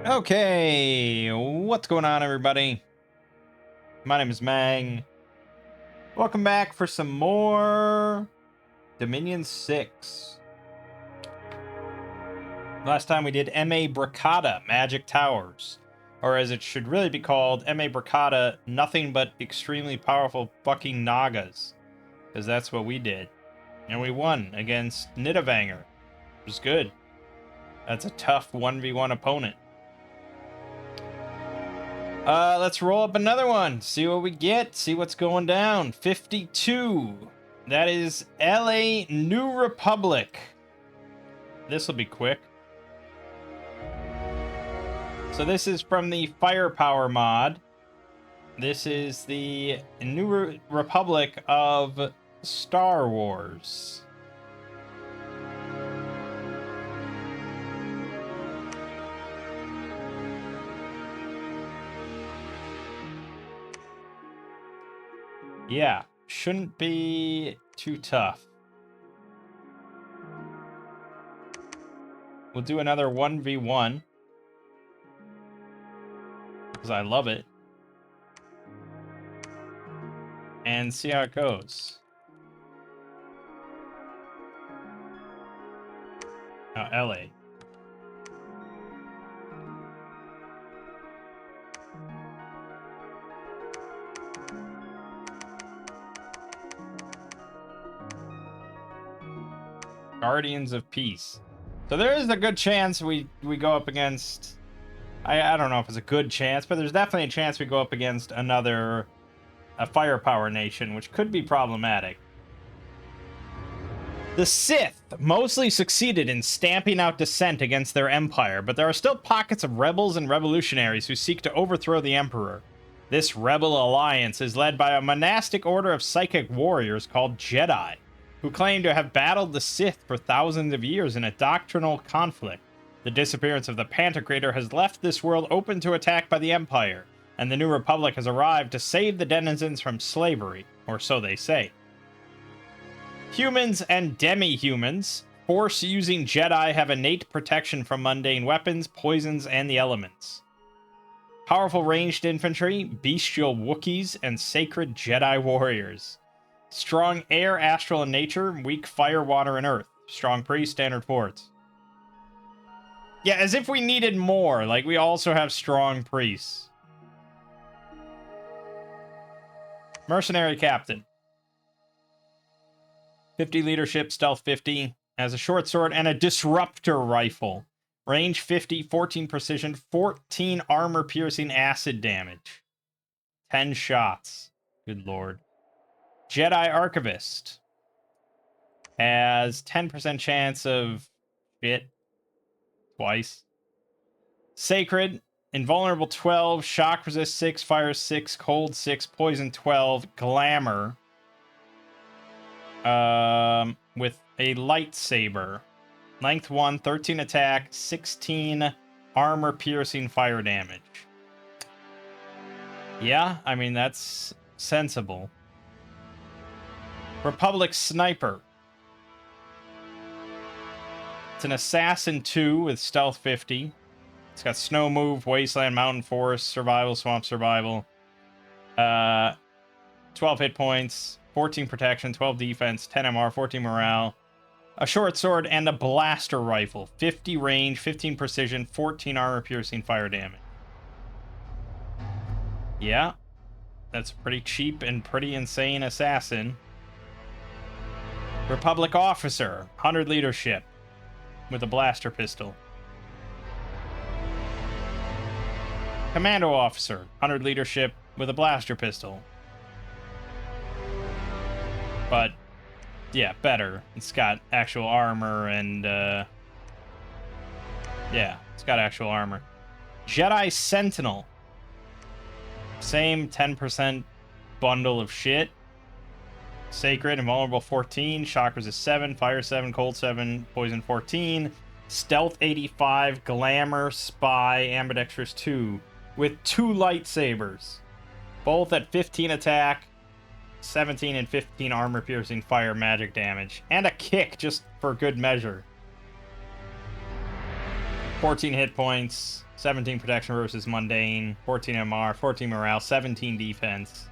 Okay, what's going on, everybody? My name is Mangg. Welcome back for some more Dominion 6. Last time we did M.A. Bracada, Magic Towers. Or as it should really be called, M.A. Bracada, Nothing But Extremely Powerful Fucking Nagas. Because that's what we did. And we won against Nidavanger. It was good. That's a tough 1v1 opponent. Let's roll up another one. See what we get. See what's going down. 52. That is LA New Republic. This will be quick. So this is from the Firepower mod. This is the New Republic of Star Wars. Yeah, shouldn't be too tough. We'll do another 1v1. Because I love it. And see how it goes. Oh, LA. Guardians of Peace. So there is a good chance we go up against... I don't know if it's a good chance, but there's definitely a chance we go up against a firepower nation, which could be problematic. The Sith mostly succeeded in stamping out dissent against their empire, but there are still pockets of rebels and revolutionaries who seek to overthrow the Emperor. This rebel alliance is led by a monastic order of psychic warriors called Jedi, who claim to have battled the Sith for thousands of years in a doctrinal conflict. The disappearance of the Pantocrator has left this world open to attack by the Empire, and the New Republic has arrived to save the denizens from slavery, or so they say. Humans and demi-humans, Force-using Jedi have innate protection from mundane weapons, poisons, and the elements. Powerful ranged infantry, bestial Wookiees, and sacred Jedi warriors. Strong air, astral, and nature, weak fire, water, and earth. Strong priest, standard forts. Yeah, as if we needed more. Like, we also have strong priests. Mercenary captain. 50 leadership, stealth 50. Has a short sword and a disruptor rifle. Range 50, 14 precision, 14 armor-piercing acid damage. 10 shots. Good lord. Jedi Archivist. Has 10% chance of shit. Twice. Sacred. Invulnerable 12. Shock resist 6. Fire 6. Cold 6. Poison 12. Glamour. With a lightsaber. Length 1. 13 attack. 16 armor-piercing fire damage. Yeah, I mean, that's sensible. Republic Sniper. It's an Assassin 2 with Stealth 50. It's got Snow Move, Wasteland, Mountain Forest, Survival, Swamp Survival. 12 hit points, 14 protection, 12 defense, 10 MR, 14 morale. A short sword and a blaster rifle. 50 range, 15 precision, 14 armor-piercing fire damage. Yeah. That's a pretty cheap and pretty insane assassin. Republic Officer. 100 leadership. With a blaster pistol. Commando Officer, 100 leadership with a blaster pistol. But, yeah, better. It's got actual armor and, yeah, it's got actual armor. Jedi Sentinel. Same 10% bundle of shit. Sacred, Invulnerable 14, Shock Resist 7, Fire 7, Cold 7, Poison 14, Stealth 85, Glamour, Spy, Ambidextrous 2, with 2 lightsabers. Both at 15 attack, 17 and 15 armor-piercing fire magic damage, and a kick just for good measure. 14 hit points, 17 protection versus mundane, 14 MR, 14 morale, 17 defense.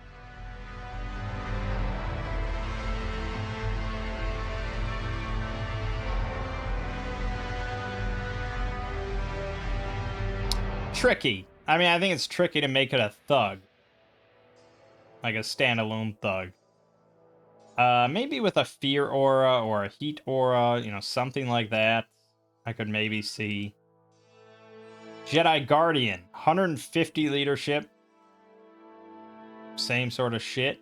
Tricky. I mean, I think it's tricky to make it a thug. Like a standalone thug. Maybe with a fear aura or a heat aura, you know, something like that. I could maybe see. Jedi Guardian, 150 leadership. Same sort of shit.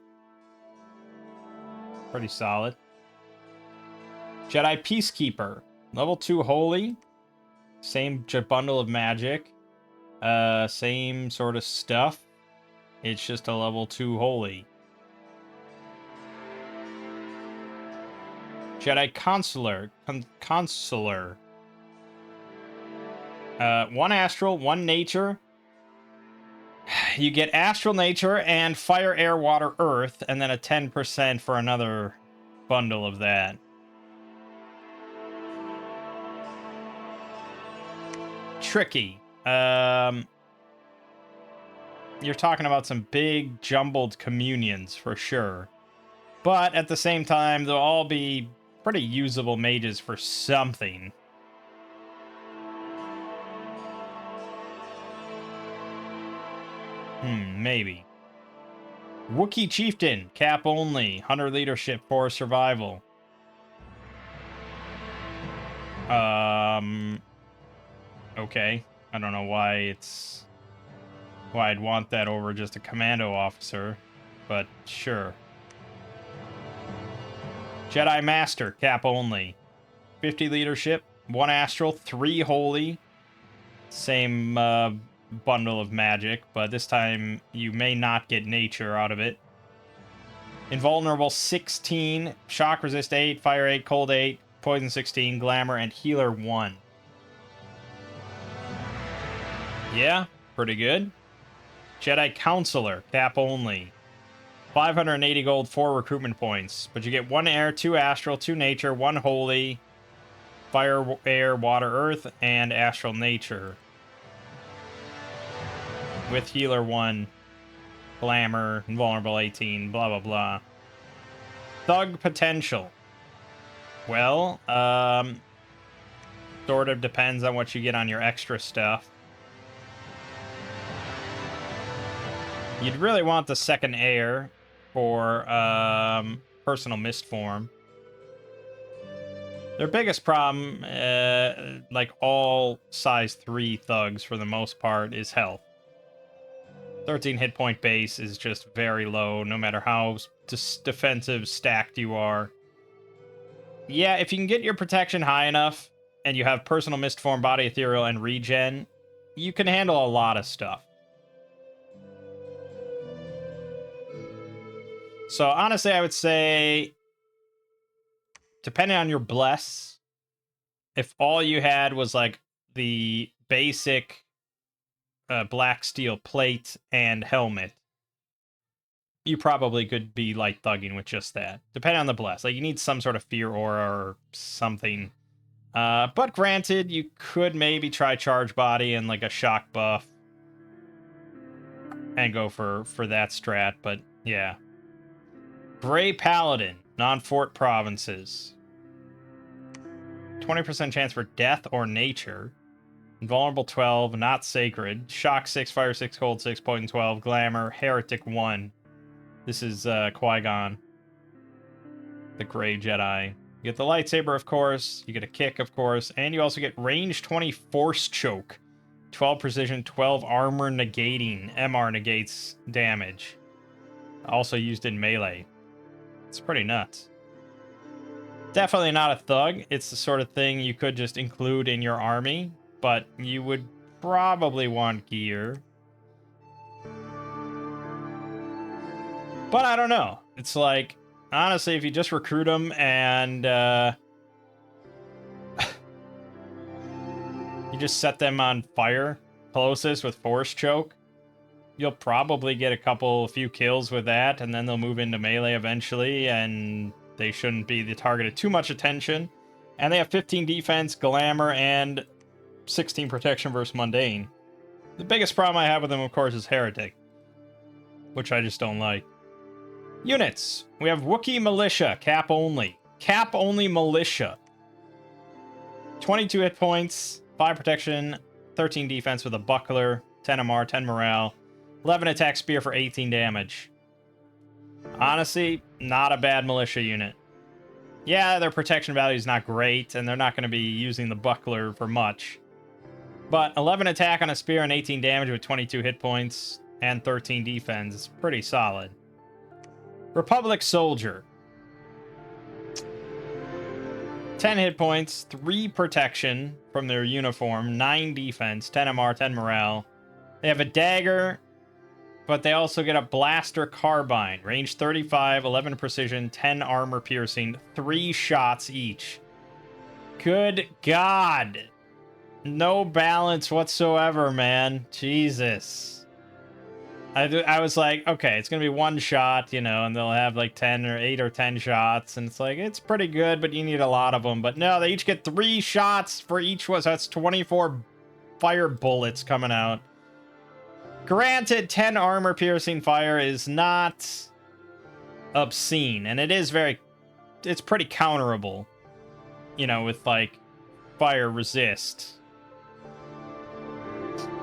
Pretty solid. Jedi Peacekeeper, level 2 holy. Same bundle of magic. Same sort of stuff. It's just a level 2 holy. Jedi Consular. Consular. 1 astral, 1 nature. You get astral nature and fire, air, water, earth, and then a 10% for another bundle of that. Tricky. You're talking about some big jumbled communions for sure. But at the same time, they'll all be pretty usable mages for something. Maybe. Wookiee Chieftain, cap only, 100 leadership for survival. Okay. I don't know why I'd want that over just a commando officer, but sure. Jedi Master, cap only. 50 leadership, 1 astral, 3 holy. Same bundle of magic, but this time you may not get nature out of it. Invulnerable 16, shock resist 8, fire 8, cold 8, poison 16, glamour, and healer 1. Yeah, pretty good. Jedi Counselor, cap only. 580 gold, 4 recruitment points. But you get 1 air, 2 astral, 2 nature, 1 holy, fire, air, water, earth, and astral nature. With healer 1, glamour, invulnerable 18, blah, blah, blah. Thug potential. Well, sort of depends on what you get on your extra stuff. You'd really want the second air for personal mist form. Their biggest problem, like all size 3 thugs for the most part, is health. 13 hit point base is just very low, no matter how defensive stacked you are. Yeah, if you can get your protection high enough, and you have personal mist form, body ethereal, and regen, you can handle a lot of stuff. So honestly, I would say, depending on your bless, if all you had was like the basic black steel plate and helmet, you probably could be light thugging with just that. Depending on the bless. Like, you need some sort of fear aura or something. But granted, you could maybe try charge body and like a shock buff and go for that strat, but yeah. Gray Paladin, non-fort provinces. 20% chance for death or nature. Invulnerable 12, not sacred. Shock 6, fire 6, cold 6, poison 12, glamour, heretic 1. This is Qui-Gon, the Gray Jedi. You get the lightsaber, of course. You get a kick, of course. And you also get range 20 force choke. 12 precision, 12 armor negating. MR negates damage. Also used in melee. It's pretty nuts. Definitely not a thug. It's the sort of thing you could just include in your army, but you would probably want gear. But I don't know. It's like, honestly, if you just recruit them and you just set them on fire closest with force choke, you'll probably get a few kills with that, and then they'll move into melee eventually, and they shouldn't be the target of too much attention. And they have 15 defense, glamour, and 16 protection versus Mundane. The biggest problem I have with him, of course, is Heretic, which I just don't like. Units. We have Wookiee Militia, cap only. Cap only Militia. 22 hit points, 5 protection, 13 defense with a buckler, 10 MR, 10 morale, 11 attack spear for 18 damage. Honestly, not a bad militia unit. Yeah, their protection value is not great, and they're not going to be using the buckler for much. But 11 attack on a spear and 18 damage with 22 hit points and 13 defense is pretty solid. Republic Soldier. 10 hit points, 3 protection from their uniform, 9 defense, 10 MR, 10 morale. They have a dagger, but they also get a blaster carbine. Range 35, 11 precision, 10 armor piercing, 3 shots each. Good God. No balance whatsoever, man. Jesus. I was like, okay, it's going to be 1 shot, you know, and they'll have like 10 or 8 or 10 shots. And it's like, it's pretty good, but you need a lot of them. But no, they each get 3 shots for each one. So that's 24 fire bullets coming out. Granted, 10 armor piercing fire is not obscene. And it is it's pretty counterable, you know, with like fire resist.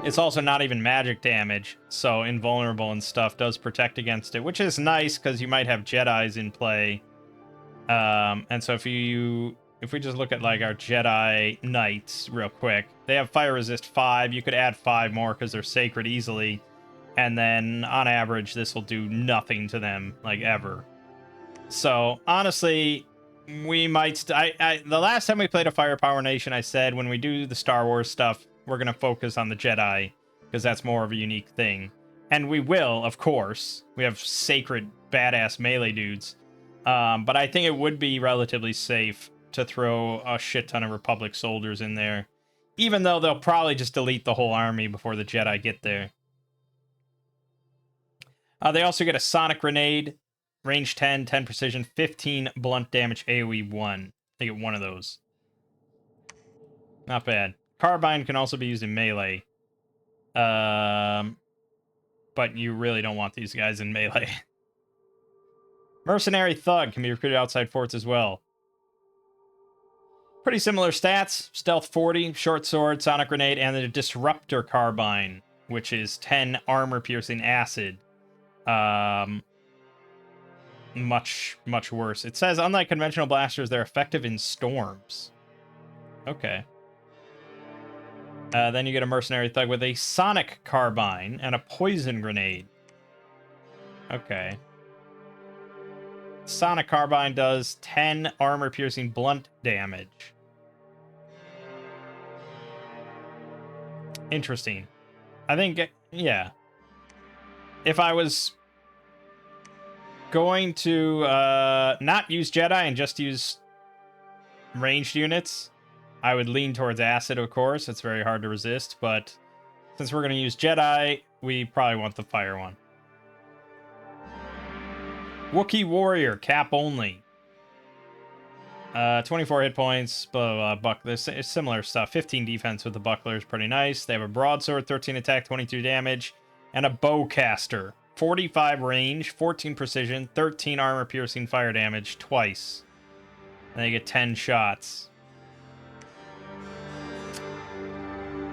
It's also not even magic damage, so invulnerable and stuff does protect against it, which is nice because you might have Jedis in play. And so if we just look at like our Jedi Knights real quick, they have fire resist 5. You could add 5 more because they're sacred easily. And then on average, this will do nothing to them, like ever. So honestly, we might... the last time we played a Firepower Nation, I said when we do the Star Wars stuff, we're going to focus on the Jedi, because that's more of a unique thing. And we will, of course. We have sacred, badass melee dudes. But I think it would be relatively safe to throw a shit ton of Republic soldiers in there. Even though they'll probably just delete the whole army before the Jedi get there. They also get a Sonic Grenade. Range 10, 10 precision, 15 blunt damage, AoE 1. They get 1 of those. Not bad. Carbine can also be used in melee. But you really don't want these guys in melee. Mercenary Thug can be recruited outside forts as well. Pretty similar stats. Stealth 40, short sword, sonic grenade, and the Disruptor Carbine, which is 10 armor piercing acid. Much worse. It says, unlike conventional blasters, they're effective in storms. Okay. Then you get a Mercenary Thug with a Sonic Carbine and a Poison Grenade. Okay. Sonic Carbine does 10 armor-piercing blunt damage. Interesting. I think, yeah. If I was going to not use Jedi and just use ranged units, I would lean towards Acid, of course. It's very hard to resist, but since we're going to use Jedi, we probably want the fire one. Wookiee Warrior, cap only. 24 hit points, blah, blah, blah. There's similar stuff. 15 defense with the buckler is pretty nice. They have a broadsword, 13 attack, 22 damage, and a bowcaster. 45 range, 14 precision, 13 armor piercing fire damage twice. And they get 10 shots.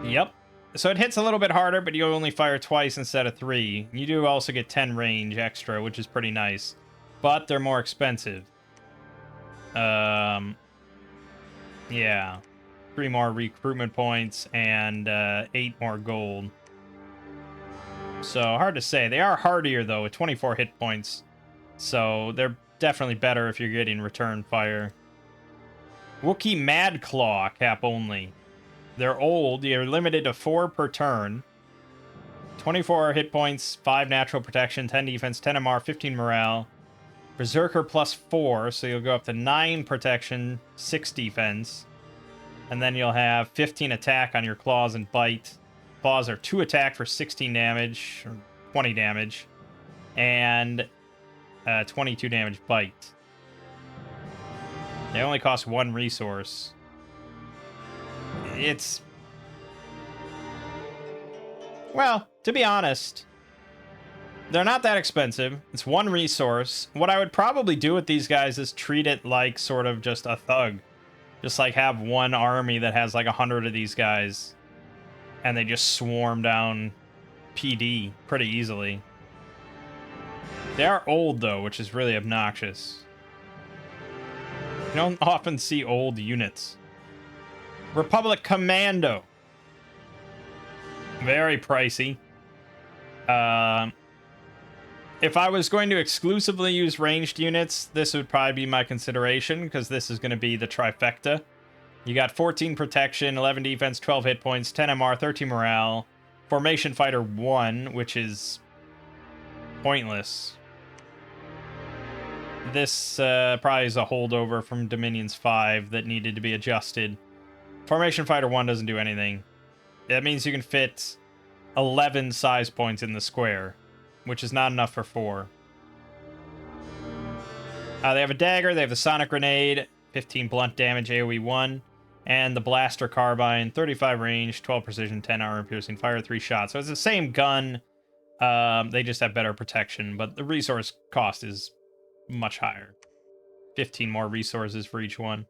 Yep. So it hits a little bit harder, but you only fire twice instead of 3. You do also get 10 range extra, which is pretty nice. But they're more expensive. Yeah. 3 more recruitment points and 8 more gold. So hard to say. They are hardier, though, with 24 hit points. So they're definitely better if you're getting return fire. Wookiee Mad Claw, cap only. They're old. You're limited to 4 per turn. 24 hit points, 5 natural protection, 10 defense, 10 MR, 15 morale. Berserker plus 4, so you'll go up to 9 protection, 6 defense. And then you'll have 15 attack on your claws and bite. Claws are 2 attack for 16 damage, or 20 damage. And 22 damage bite. They only cost 1 resource. It's Well, to be honest, they're not that expensive. It's one resource. What I would probably do with these guys is treat it like sort of just a thug. Just like have one army that has like 100 of these guys. And they just swarm down PD pretty easily. They are old though, which is really obnoxious. You don't often see old units. Republic Commando. Very pricey. If I was going to exclusively use ranged units, this would probably be my consideration, because this is going to be the trifecta. You got 14 protection, 11 defense, 12 hit points, 10 MR, 13 morale, Formation Fighter 1, which is pointless. This probably is a holdover from Dominion's 5 that needed to be adjusted. Formation Fighter 1 doesn't do anything. That means you can fit 11 size points in the square, which is not enough for 4. They have a dagger, they have the sonic grenade, 15 blunt damage, AoE 1, and the blaster carbine, 35 range, 12 precision, 10 armor piercing, fire 3 shots. So it's the same gun, they just have better protection, but the resource cost is much higher. 15 more resources for each one.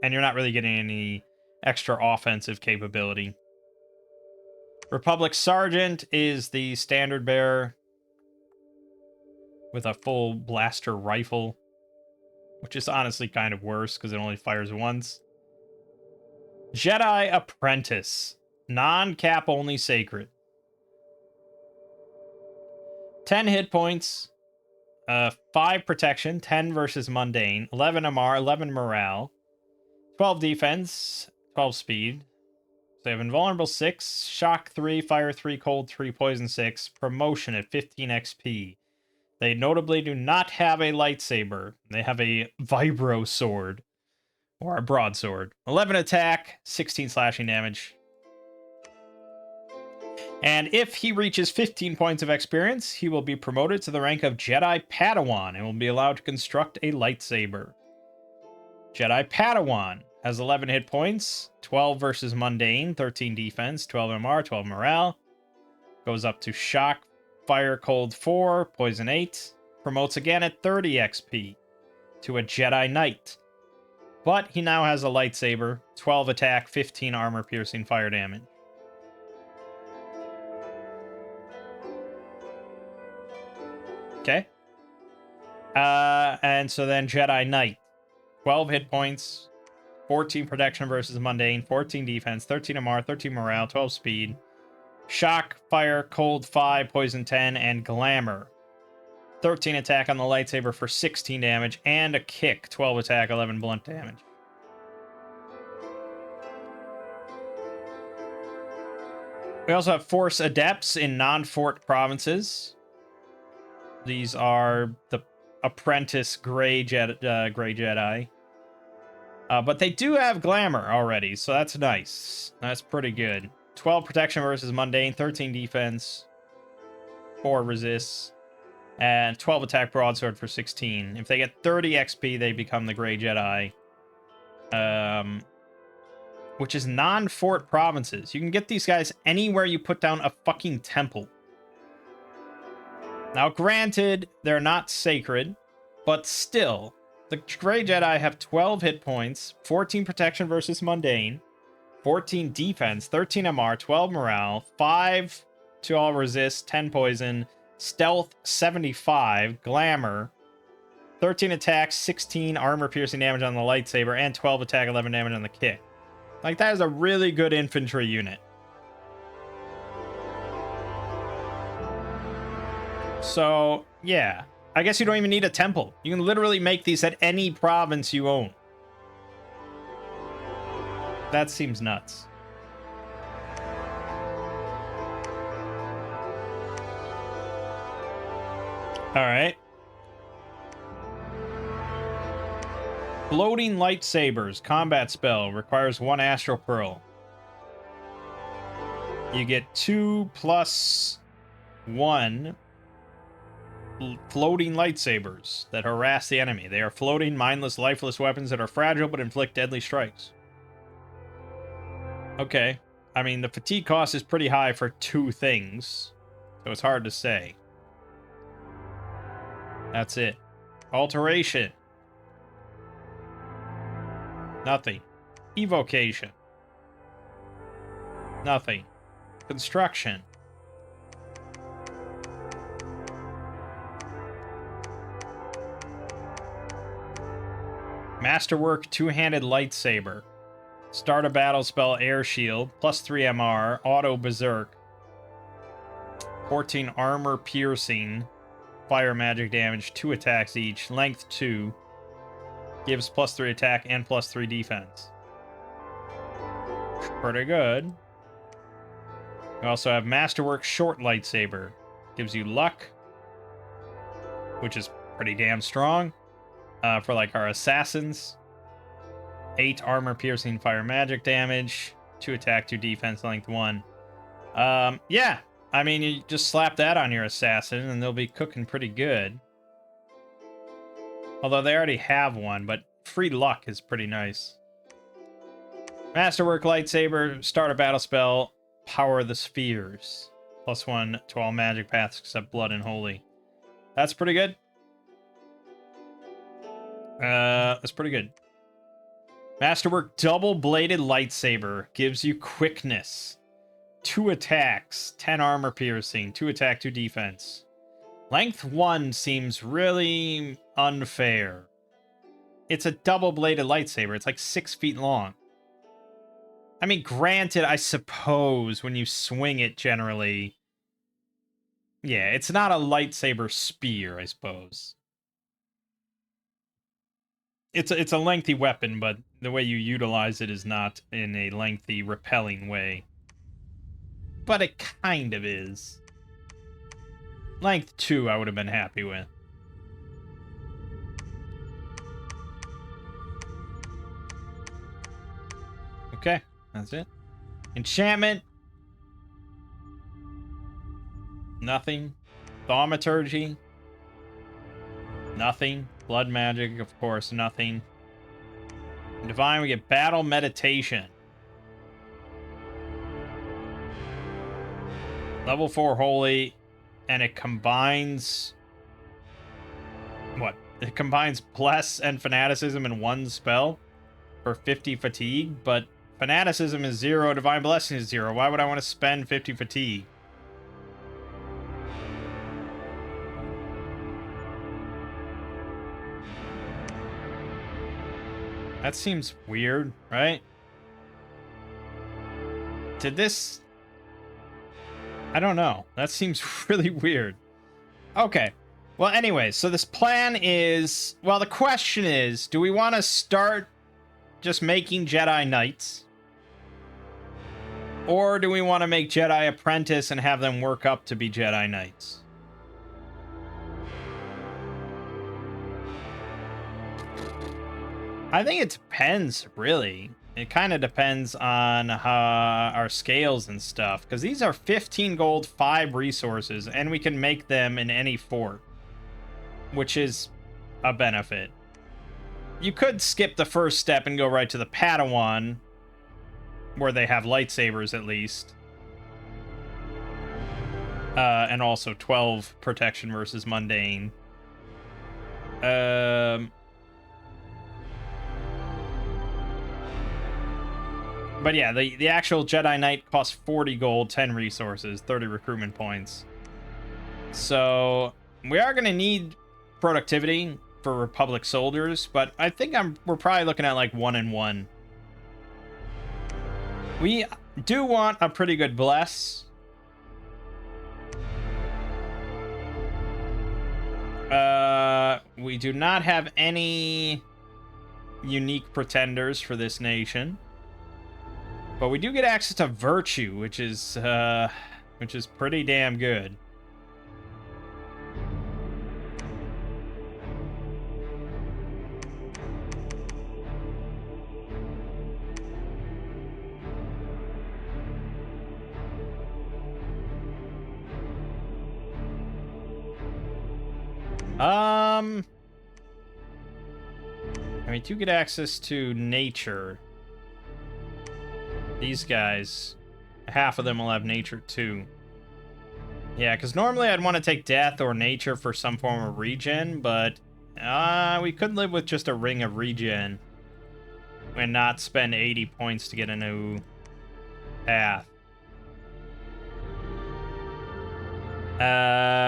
And you're not really getting any extra offensive capability. Republic Sergeant is the standard bearer with a full blaster rifle, which is honestly kind of worse because it only fires once. Jedi Apprentice, non-cap only sacred. 10 hit points, 5 protection, 10 versus mundane, 11 MR, 11 morale, 12 defense, 12 speed. So they have invulnerable 6, shock 3, fire 3, cold 3, poison 6, promotion at 15 XP. They notably do not have a lightsaber. They have a vibro sword. Or a broadsword. 11 attack, 16 slashing damage. And if he reaches 15 points of experience, he will be promoted to the rank of Jedi Padawan and will be allowed to construct a lightsaber. Jedi Padawan has 11 hit points, 12 versus mundane, 13 defense, 12 MR, 12 morale. Goes up to shock, fire, cold 4, poison 8. Promotes again at 30 XP to a Jedi Knight. But he now has a lightsaber, 12 attack, 15 armor piercing fire damage. Okay. And so then Jedi Knight. 12 hit points, 14 protection versus mundane, 14 defense, 13 MR, 13 morale, 12 speed. Shock, fire, cold 5, poison 10, and glamour. 13 attack on the lightsaber for 16 damage, and a kick, 12 attack, 11 blunt damage. We also have Force Adepts in non-fort provinces. These are the apprentice Gray Jedi. But they do have glamour already, so that's nice. That's pretty good. 12 protection versus mundane, 13 defense, 4 resists, and 12 attack broadsword for 16. If they get 30 XP, they become the Gray Jedi. Which is non-fort provinces. You can get these guys anywhere you put down a fucking temple. Now, granted, they're not sacred, but still, the Grey Jedi have 12 hit points, 14 protection versus mundane, 14 defense, 13 MR, 12 morale, 5 to all resist, 10 poison, stealth 75, glamour, 13 attack, 16 armor piercing damage on the lightsaber, and 12 attack, 11 damage on the kick. Like, that is a really good infantry unit. So, yeah. I guess you don't even need a temple. You can literally make these at any province you own. That seems nuts. Alright. Floating lightsabers. Combat spell. Requires 1 astral pearl. You get 2 plus 1 floating lightsabers that harass the enemy. They are floating, mindless, lifeless weapons that are fragile but inflict deadly strikes. Okay. I mean, the fatigue cost is pretty high for 2 things, so it's hard to say. That's it. Alteration. Nothing. Evocation. Nothing. Construction. Masterwork two-handed lightsaber. Start a battle spell air shield. +3 MR. Auto berserk. 14 armor piercing. Fire magic damage. 2 attacks each. Length 2. Gives +3 attack and +3 defense. Pretty good. We also have Masterwork short lightsaber. Gives you luck, which is pretty damn strong for like our assassins. 8 armor piercing fire magic damage. 2 attack, 2 defense, length 1. Yeah. I mean, you just slap that on your assassin and they'll be cooking pretty good. Although they already have one, but free luck is pretty nice. Masterwork lightsaber, start a battle spell, power the spheres. +1 to all magic paths except blood and holy. That's pretty good. That's pretty good. Masterwork double-bladed lightsaber gives you quickness. 2 attacks, 10 armor piercing, 2 attack, 2 defense. Length 1 seems really unfair. It's a double-bladed lightsaber. It's like 6 feet long. I mean, granted, I suppose when you swing it generally... Yeah, it's not a lightsaber spear, I suppose. It's a lengthy weapon, but the way you utilize it is not in a lengthy, repelling way. But it kind of is. Length 2, I would have been happy with. Okay, that's it. Enchantment. Nothing. Thaumaturgy. Nothing. Blood magic, of course, nothing. Divine, we get battle meditation. Level 4 holy, and it combines... What? It combines bless and fanaticism in one spell for 50 fatigue, but fanaticism is 0, divine blessing is 0. Why would I want to spend 50 fatigue? That seems weird, right? Did this... I don't know. That seems really weird. Okay. Well, anyway, so this plan is... Well, the question is, do we want to start just making Jedi Knights? Or do we want to make Jedi Apprentice and have them work up to be Jedi Knights? I think it depends, really. It kind of depends on our scales and stuff, because these are 15 gold, 5 resources, and we can make them in any fort, which is a benefit. You could skip the first step and go right to the Padawan, where they have lightsabers at least. And also 12 protection versus mundane. But yeah, the actual Jedi Knight costs 40 gold, 10 resources, 30 recruitment points. So we are going to need productivity for Republic soldiers, but I think we're probably looking at like 1 and 1. We do want a pretty good bless. We do not have any unique pretenders for this nation. But we do get access to virtue, which is pretty damn good. We do get access to nature. These guys Half of them will have nature too. Yeah, because normally I'd want to take death or nature for some form of regen, but we could live with just a ring of regen and not spend 80 points to get a new path.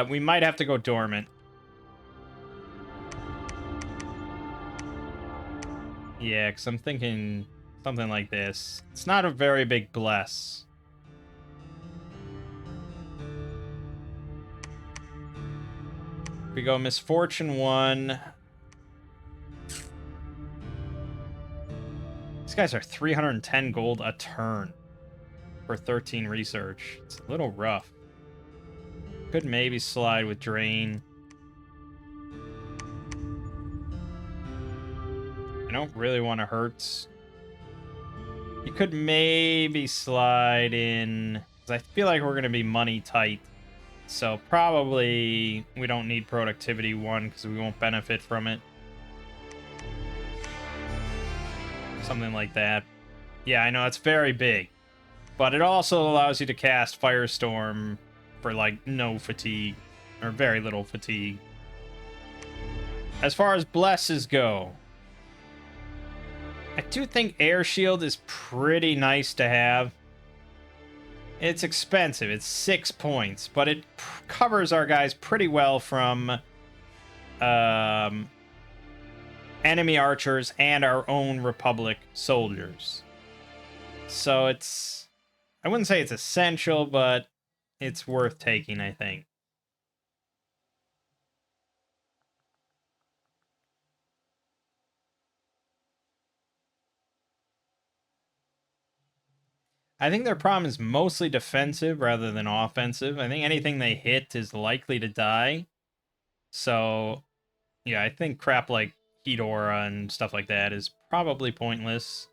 We might have to go dormant. Yeah, because I'm thinking something like this. It's not a very big bless. We go Misfortune 1. These guys are 310 gold a turn for 13 research. It's a little rough. Could maybe slide with Drain. I don't really want to hurt. You could maybe slide in, because I feel like we're going to be money tight. So probably we don't need productivity 1 because we won't benefit from it. Something like that. Yeah, I know it's very big. But it also allows you to cast Firestorm for like no fatigue. Or very little fatigue. As far as blesses go, I do think Air Shield is pretty nice to have. It's expensive. It's 6 points, but it covers our guys pretty well from enemy archers and our own Republic soldiers. So it's... I wouldn't say it's essential, but it's worth taking, I think. I think their problem is mostly defensive rather than offensive. I think anything they hit is likely to die. So, yeah, I think crap like Heat Aura and stuff like that is probably pointless.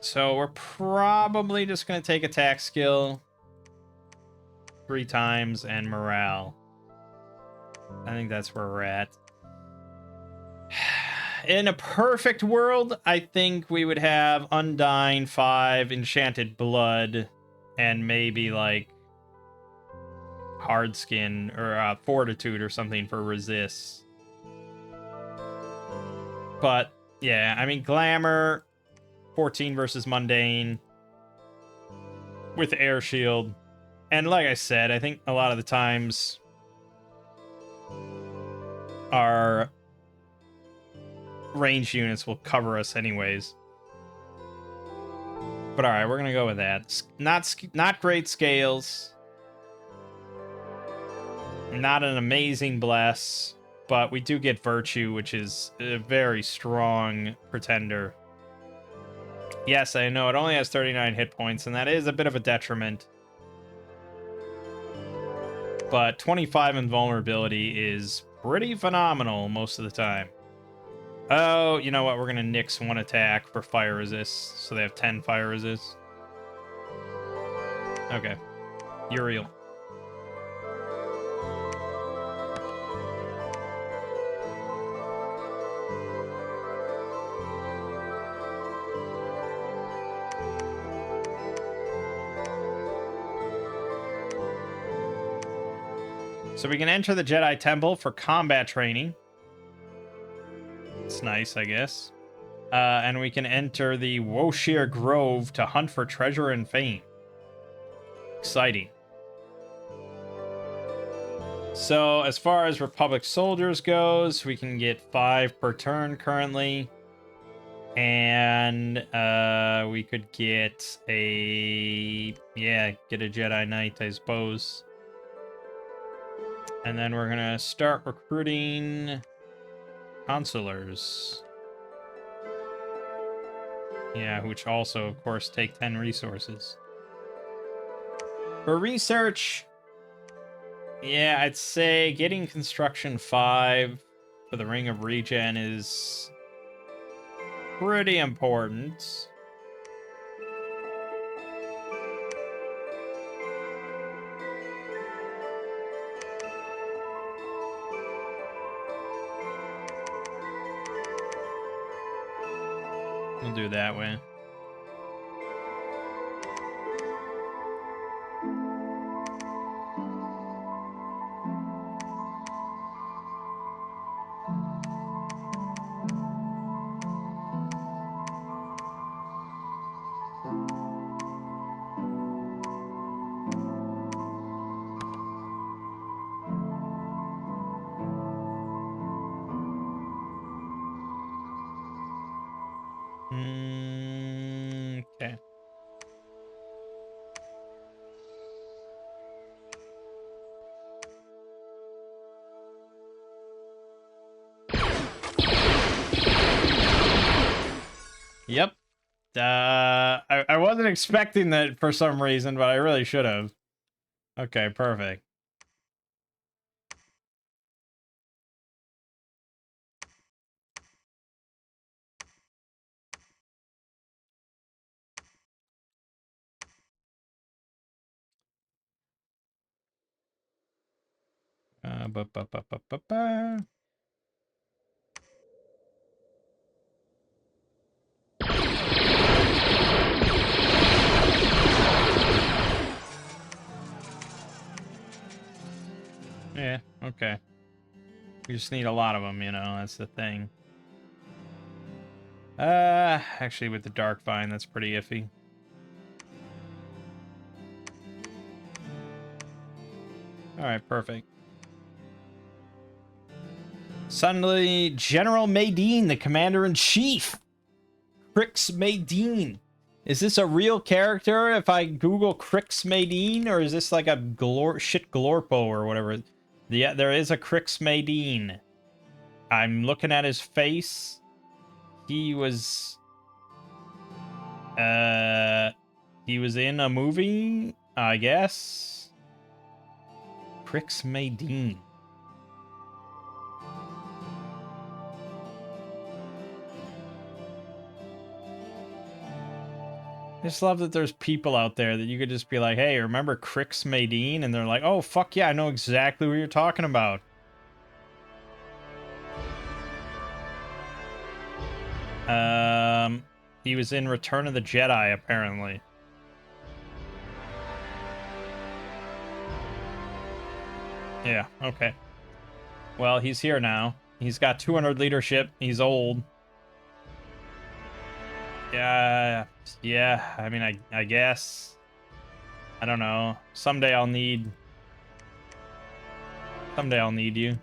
So we're probably just going to take attack skill 3 times and morale. I think that's where we're at. In a perfect world, I think we would have Undying 5, Enchanted Blood, and maybe like Hard Skin or Fortitude or something for resist. But yeah, I mean, Glamour, 14 versus Mundane with Air Shield. And like I said, I think a lot of the times our ranged units will cover us anyways. But alright, we're going to go with that. Not great scales. Not an amazing bless. But we do get Virtue, which is a very strong pretender. Yes, I know, it only has 39 hit points, and that is a bit of a detriment. But 25 invulnerability is pretty phenomenal most of the time. Oh, you know what? We're going to nix 1 attack for fire resist, so they have 10 fire resist. Okay. Uriel. So we can enter the Jedi Temple for combat training. It's nice, I guess. And we can enter the Woshir Grove to hunt for treasure and fame. Exciting. So as far as Republic soldiers goes, we can get 5 per turn currently. And we could get a... yeah, get a Jedi Knight, I suppose. And then we're going to start recruiting consulars. Yeah, which also, of course, take 10 resources. For research, yeah, I'd say getting construction 5 for the Ring of Regen is pretty important. We'll do it that way. Okay. Yep. I wasn't expecting that for some reason, but I really should have. Okay, perfect. Ba, ba, ba, ba, ba, ba. Yeah, okay. We just need a lot of them, you know, that's the thing. Actually with the Dark Vine, that's pretty iffy. Alright, perfect. Suddenly, General Maydeen, the Commander-in-Chief. Crix Maydeen. Is this a real character if I Google Crix Maydeen, or is this like a shit Glorpo or whatever? Yeah, there is a Crix Maydeen. I'm looking at his face. He was in a movie, I guess. Crix Maydeen. I just love that there's people out there that you could just be like, hey, remember Crix Maydeen? And they're like, oh, fuck yeah, I know exactly what you're talking about. He was in Return of the Jedi, apparently. Yeah, okay. Well, he's here now. He's got 200 leadership. He's old. Yeah, I mean, I guess. I don't know. Someday I'll need you.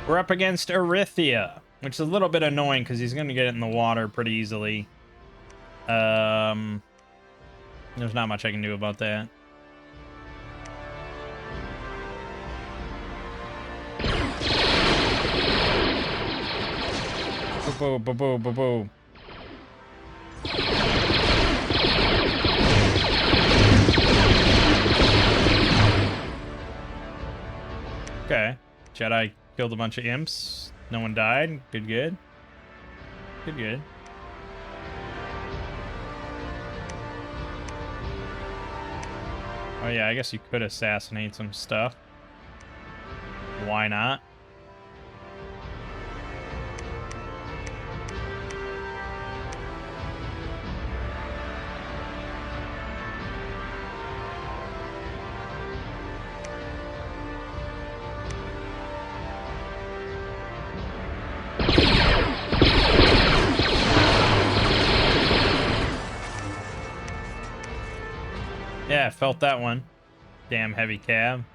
We're up against Erithia, which is a little bit annoying because he's going to get it in the water pretty easily. There's not much I can do about that. Boo, boo, boo, boo, boo. Okay. Jedi killed a bunch of imps. No one died. Good, good. Good, good. Oh yeah, I guess you could assassinate some stuff. Why not? Yeah, I felt that one. Damn heavy cab.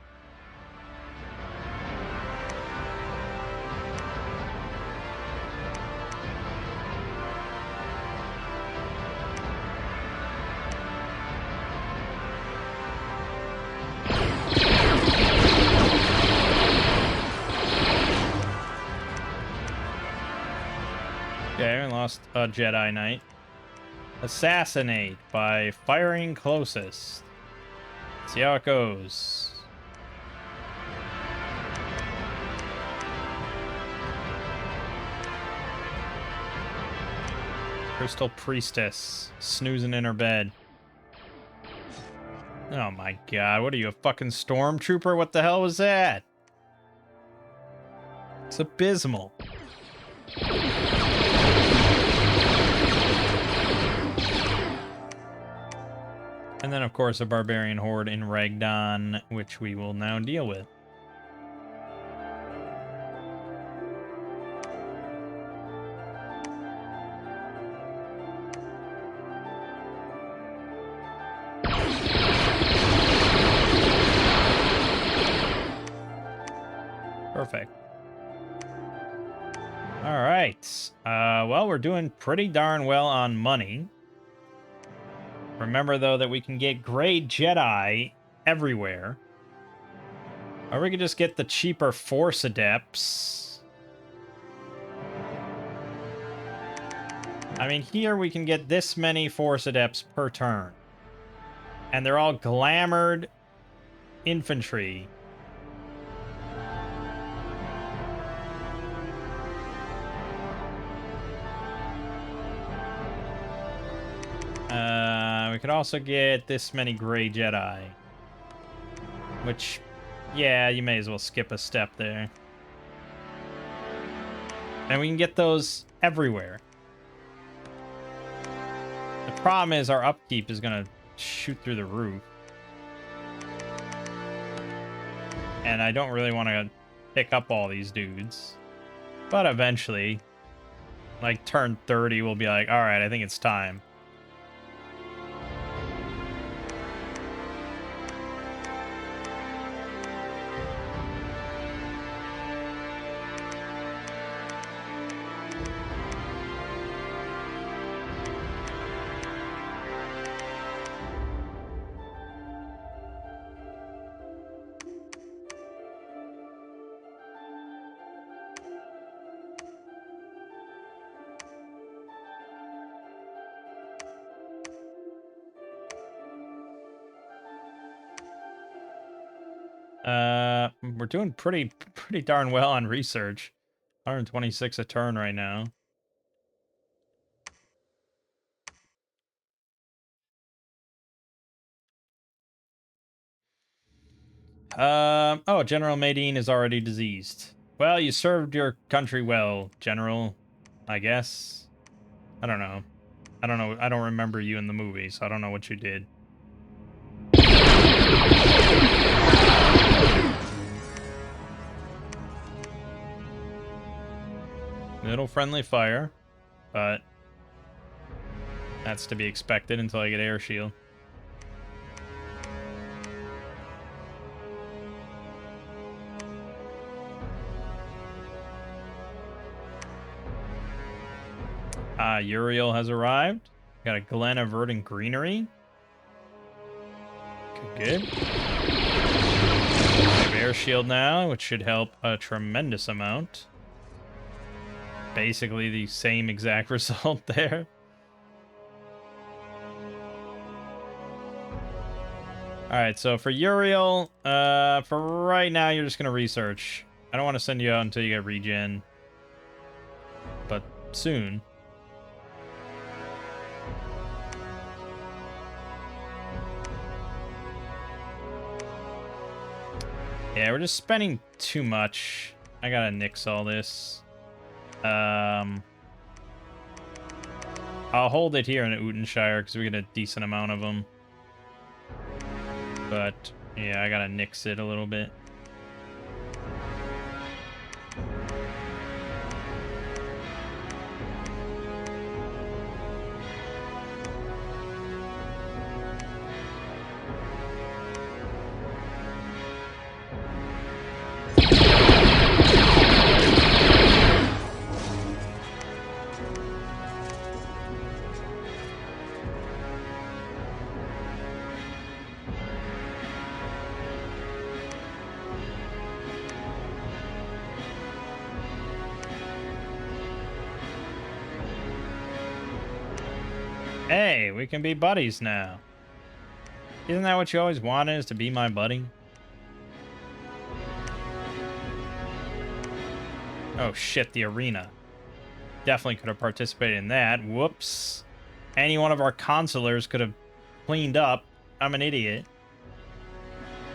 Okay, I lost a Jedi Knight. Assassinate by firing closest. See how it goes. Crystal Priestess, snoozing in her bed. Oh my god, what are you, a fucking stormtrooper? What the hell was that? It's abysmal. And then, of course, a barbarian horde in Ragdon, which we will now deal with. Perfect. All right. Well, we're doing pretty darn well on money. Remember, though, that we can get gray Jedi everywhere. Or we could just get the cheaper Force Adepts. I mean, here we can get this many Force Adepts per turn. And they're all glamored infantry. We could also get this many gray Jedi. Which, yeah, you may as well skip a step there. And we can get those everywhere. The problem is our upkeep is going to shoot through the roof. And I don't really want to pick up all these dudes. But eventually, like turn 30, we'll be like, alright, I think it's time. We're doing pretty darn well on research. 126 a turn right now. Oh, General Madine is already diseased. Well, you served your country well, General, I guess. I don't know. I don't remember you in the movie, so I don't know what you did. Little friendly fire, but that's to be expected until I get air shield. Uriel has arrived. Got a Glen of Verdant Greenery. Good. I have air shield now, which should help a tremendous amount. Basically the same exact result there. Alright, so for Uriel, for right now, you're just going to research. I don't want to send you out until you get regen. But soon. Yeah, we're just spending too much. I gotta nix all this. I'll hold it here in Utenshire because we get a decent amount of them. But, yeah, I gotta nix it a little bit. Hey, we can be buddies now. Isn't that what you always wanted, is to be my buddy? Oh shit, the arena. definitely could have participated in that. Whoops. Any one of our consulars could have cleaned up. I'm an idiot.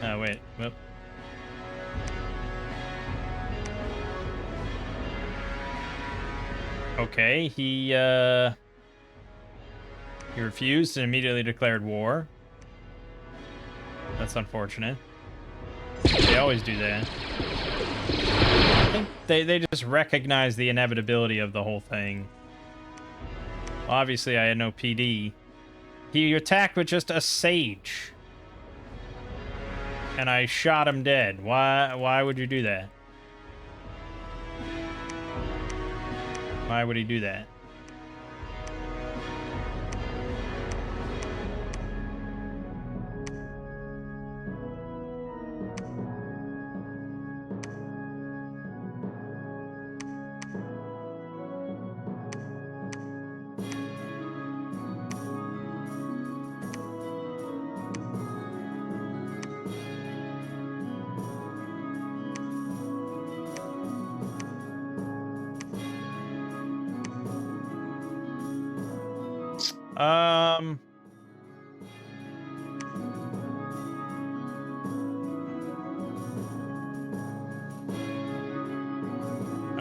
Oh, wait. Whoop. Okay, he refused and immediately declared war. That's unfortunate. They always do that. I think they just recognize the inevitability of the whole thing. Obviously, I had no PD. He attacked with just a sage. And I shot him dead. Why would you do that? Why would he do that?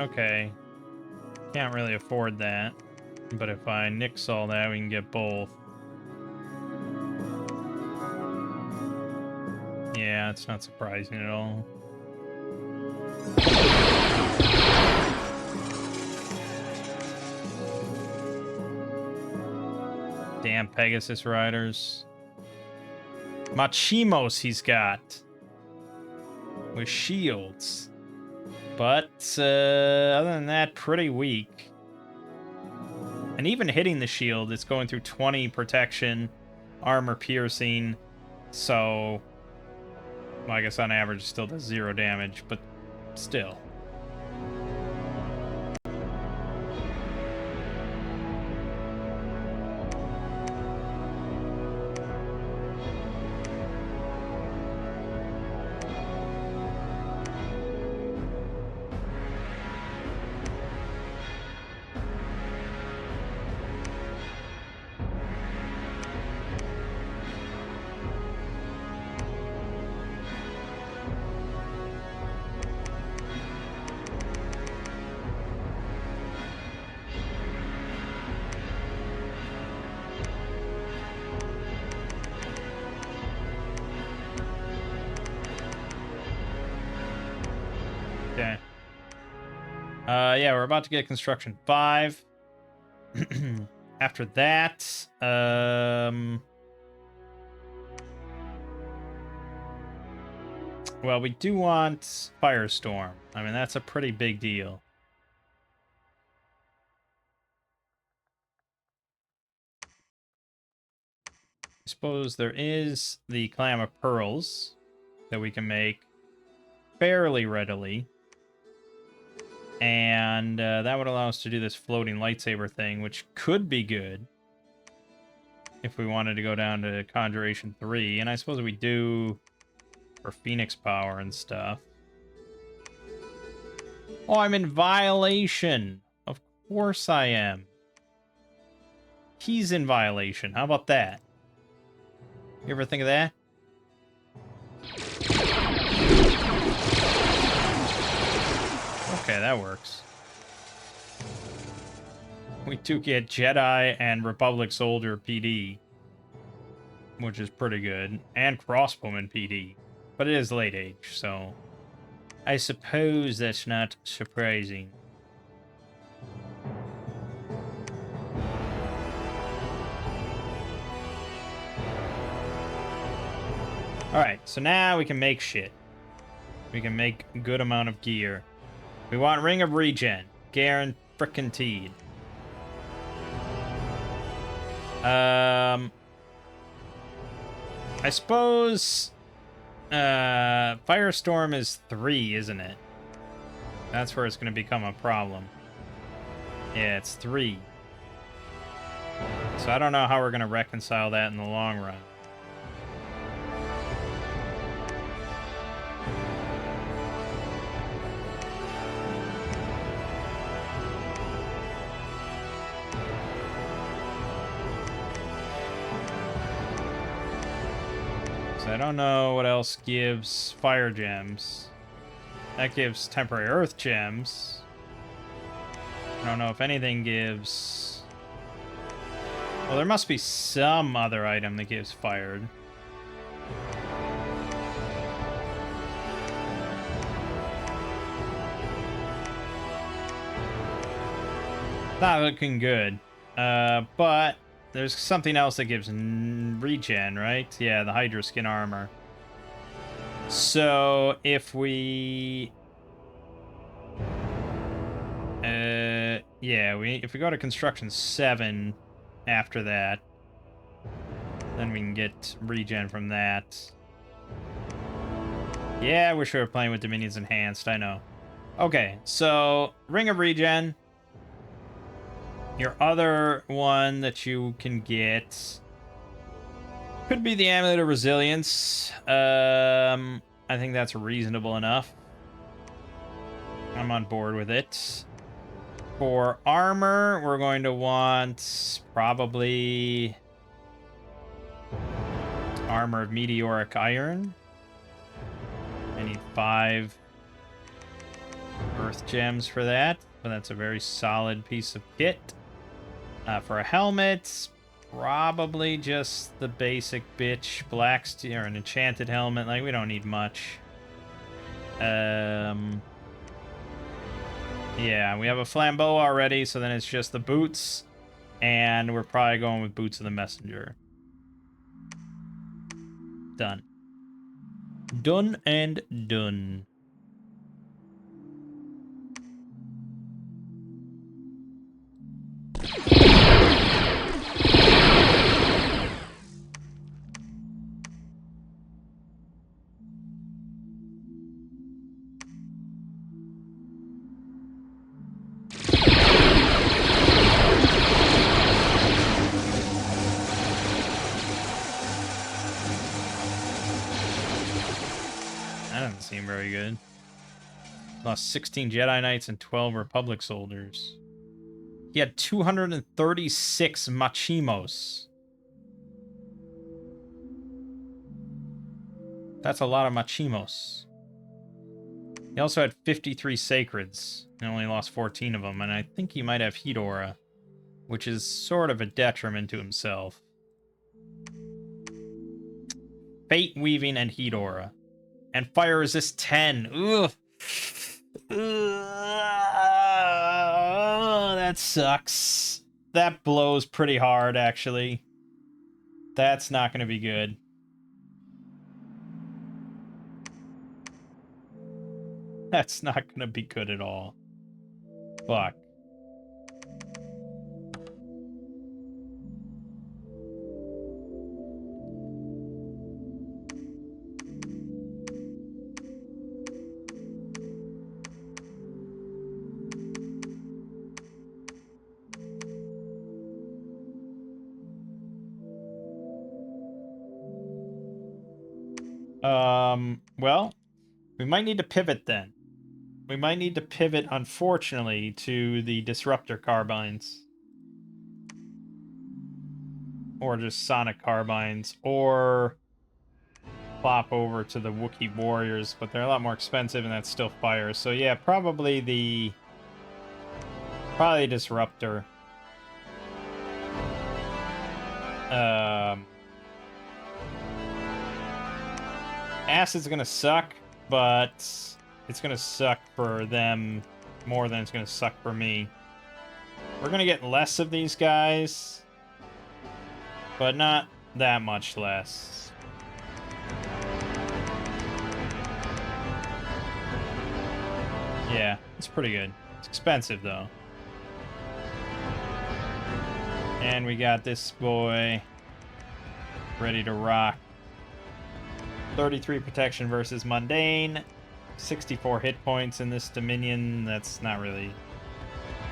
Okay. Can't really afford that. But if I nix all that, we can get both. Yeah, it's not surprising at all. Damn Pegasus Riders. Machimos he's got. With shields. But, other than that, pretty weak. And even hitting the shield, it's going through 20 protection, armor piercing, so... Well, I guess on average it still does 0 damage, but still. Okay. Yeah, we're about to get construction 5. After that, well, we do want Firestorm. I mean, that's a pretty big deal. I suppose there is the Clam of Pearls that we can make fairly readily. And that would allow us to do this floating lightsaber thing, which could be good if we wanted to go down to Conjuration 3. And I suppose we do for Phoenix Power and stuff. Oh, I'm in violation. Of course I am. He's in violation. How about that? You ever think of that? Okay, that works. We do get Jedi and Republic Soldier PD, which is pretty good, and Crossbowman PD, but it is late age, so I suppose that's not surprising. Alright, so now we can make shit. We can make a good amount of gear. We want Ring of Regen. Guaranteed. I suppose Firestorm is 3, isn't it? That's where it's going to become a problem. Yeah, it's 3. So I don't know how we're going to reconcile that in the long run. I don't know what else gives fire gems. That gives temporary earth gems. I don't know if anything gives... Well, there must be some other item that gives fired. Not looking good. But there's something else that gives regen, right? Yeah, the Hydra skin armor. So if we... yeah, if we go to construction 7 after that, then we can get regen from that. Yeah, I wish we were playing with Dominion's Enhanced, I know. Okay, so Ring of Regen. Your other one that you can get could be the Amulet of Resilience. I think that's reasonable enough. I'm on board with it. For armor, we're going to want probably Armor of Meteoric Iron. I need 5 Earth Gems for that, but that's a very solid piece of kit. For a helmet, probably just the basic bitch black steel or an enchanted helmet. Like, we don't need much. Yeah, we have a flambeau already, so then it's just the boots, and we're probably going with Boots of the Messenger. Done. Done and done. That doesn't seem very good. Lost 16 Jedi Knights and 12 Republic soldiers. He had 236 Machimos. That's a lot of Machimos. He also had 53 Sacreds, and only lost 14 of them, and I think he might have Heat Aura, which is sort of a detriment to himself. Fate Weaving and Heat Aura. And Fire Resist 10. Ugh. That sucks. That blows pretty hard, actually. That's not going to be good. That's not going to be good at all. Fuck. Well, we might need to pivot then. We might need to pivot, unfortunately, to the Disruptor Carbines. Or just Sonic Carbines. Or flop over to the Wookiee Warriors, but they're a lot more expensive and that's still fire. So yeah, probably Disruptor. Acid's gonna suck, but it's gonna suck for them more than it's gonna suck for me. We're gonna get less of these guys, but not that much less. Yeah, it's pretty good. It's expensive, though. And we got this boy ready to rock. 33 protection versus Mundane. 64 hit points in this Dominion. That's not really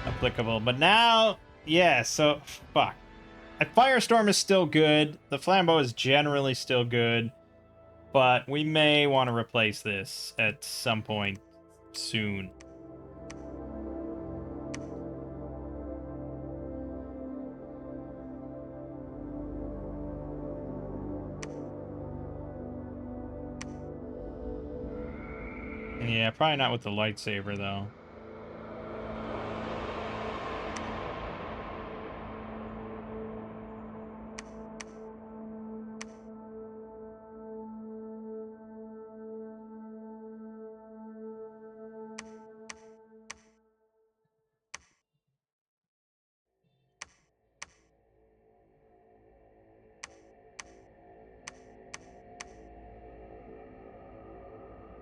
applicable. But now, yeah, so, fuck. Firestorm is still good. The Flambeau is generally still good. But we may want to replace this at some point soon. Yeah, probably not with the lightsaber, though.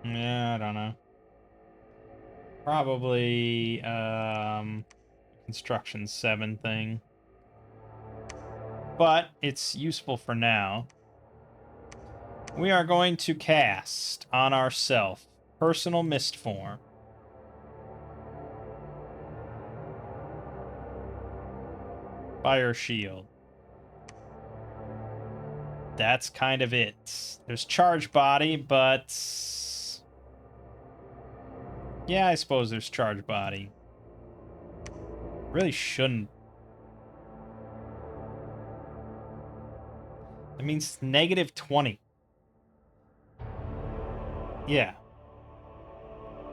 Yeah, I don't know. Probably, Construction 7 thing. But it's useful for now. We are going to cast on ourself Personal Mist Form. Fire Shield. That's kind of it. There's Charge Body, but... yeah, I suppose there's Charge Body. Really shouldn't. That means negative 20. Yeah.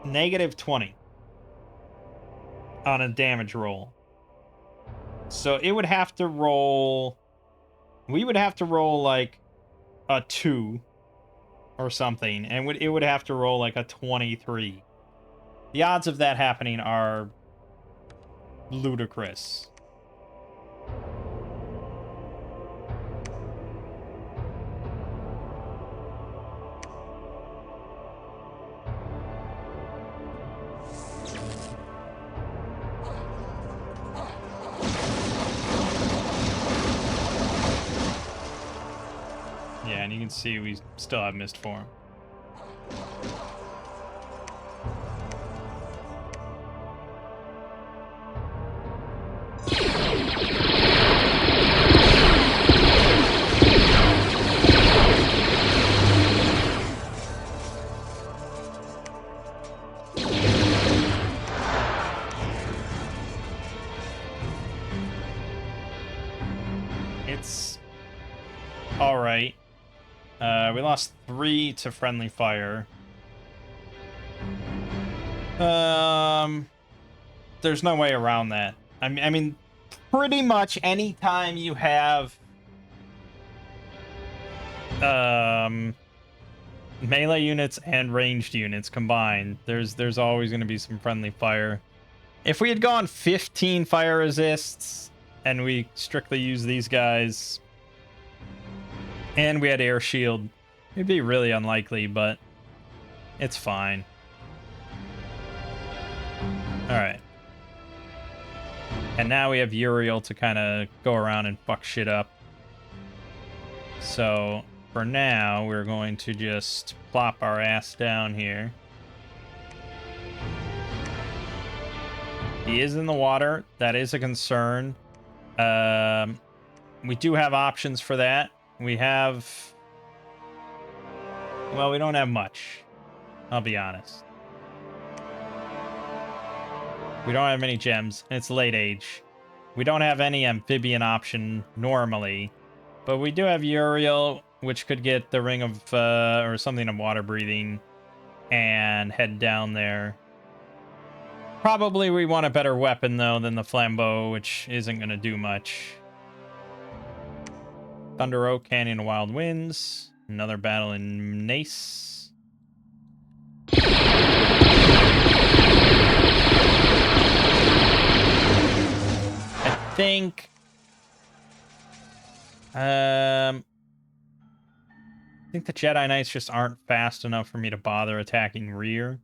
Negative 20. On a damage roll. So it would have to roll... we would have to roll, like, a 2 or something, and it would have to roll, like, a 23. The odds of that happening are ludicrous. Yeah, and you can see we still have Mist Form. It's all right. We lost 3 to friendly fire. There's no way around that. I mean, pretty much any time you have melee units and ranged units combined, there's always going to be some friendly fire. If we had gone 15 fire resists and we strictly used these guys and we had air shield, it'd be really unlikely, but it's fine. All right. And now we have Uriel to kind of go around and fuck shit up. So for now, we're going to just plop our ass down here. He is in the water. That is a concern. We do have options for that. We have... well, we don't have much. I'll be honest. We don't have many gems, and it's late age. We don't have any amphibian option normally, but we do have Uriel, which could get the Ring of, or something of water breathing, and head down there. Probably we want a better weapon, though, than the Flambeau, which isn't going to do much. Thunder Oak, Canyon of Wild Winds. Another battle in Nace. I think the Jedi Knights just aren't fast enough for me to bother attacking rear.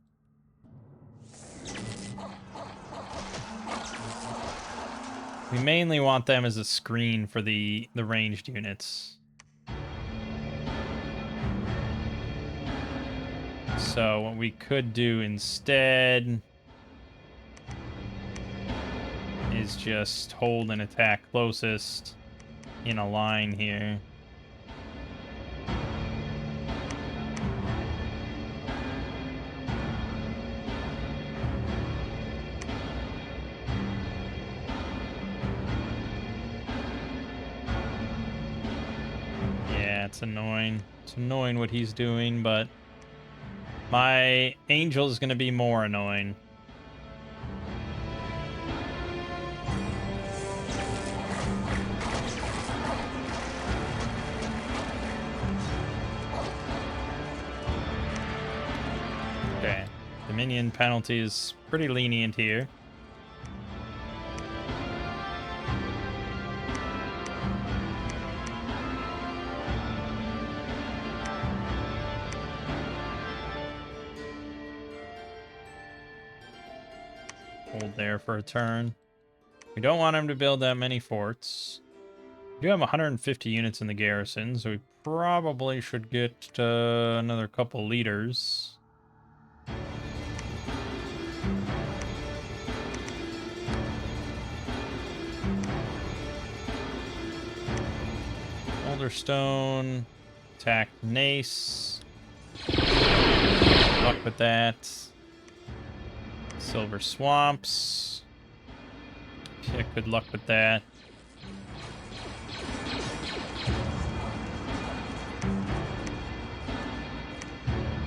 We mainly want them as a screen for the ranged units. So what we could do instead is just hold and attack closest in a line here. Yeah, it's annoying. It's annoying what he's doing, but My angel is going to be more annoying. Okay. Dominion penalty is pretty lenient here. Hold there for a turn. We don't want him to build that many forts. We do have 150 units in the garrison, so we probably should get another couple leaders. Boulderstone, attack Nace. Good luck with that. Silver Swamps. Yeah, good luck with that.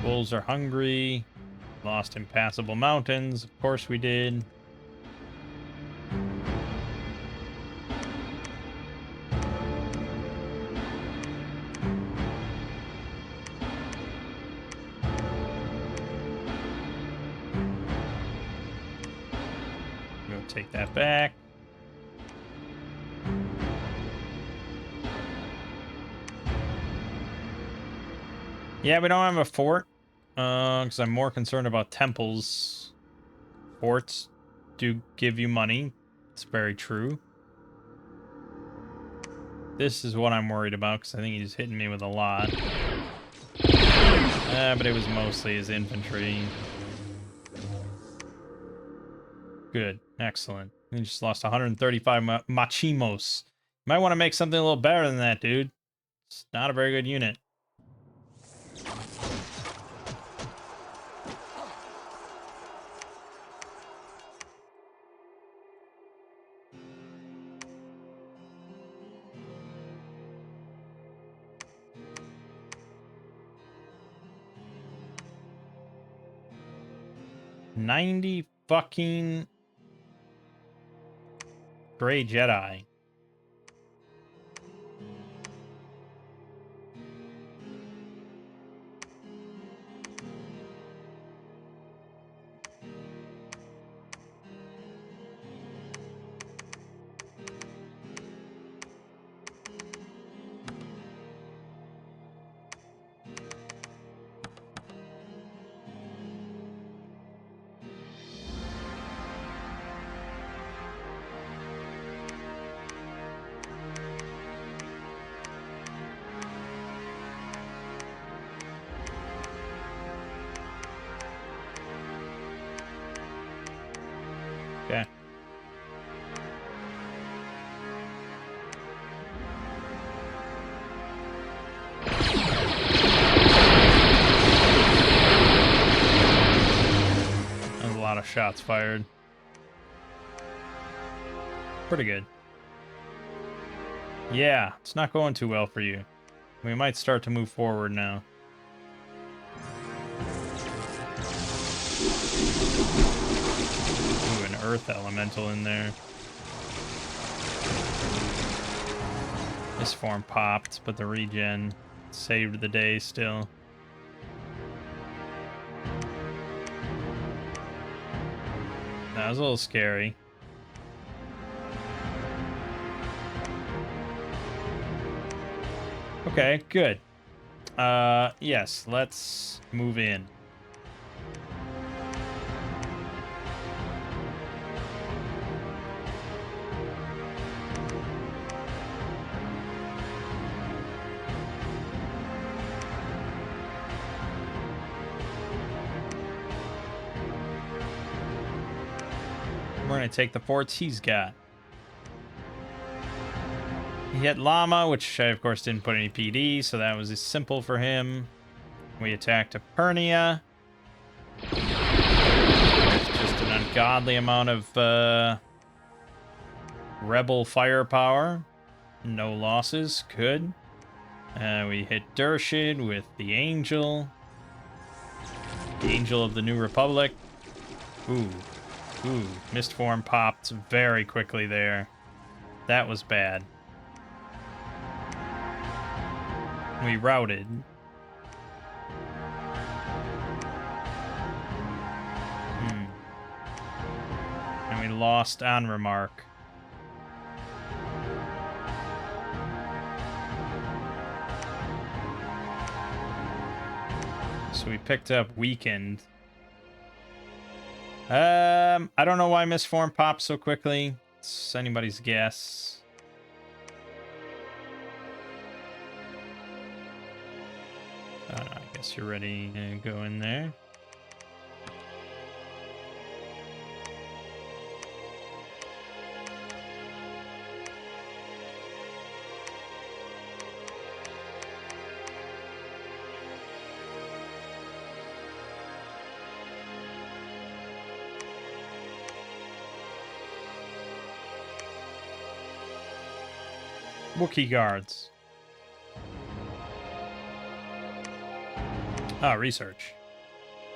Wolves are hungry. Lost impassable mountains. Of course we did. Go take that back. Yeah, we don't have a fort. Because I'm more concerned about temples. Forts do give you money. It's very true. This is what I'm worried about, because I think he's hitting me with a lot. But it was mostly his infantry. Good. Excellent. He just lost 135 Machimos. You might want to make something a little better than that, dude. It's not a very good unit. $90 fucking Gray Jedi. Okay. There's a lot of shots fired. Pretty good. Yeah, it's not going too well for you. We might start to move forward now. Ooh, an earth elemental in there. This form popped, but the regen saved the day still. That was a little scary. Okay, good. Yes, let's move in. We're gonna take the forts he's got. He hit Llama, which I, of course, didn't put any PD, so that was simple for him. We attacked Epernia. Just an ungodly amount of rebel firepower. No losses. Good. We hit Dershid with the Angel. Angel of the New Republic. Ooh. Ooh. Mist form popped very quickly there. That was bad. We routed. And we lost on remark. So we picked up weakened. I don't know why Misform popped so quickly. It's anybody's guess. I guess you're ready to go in there. Wookiee guards. Ah, research.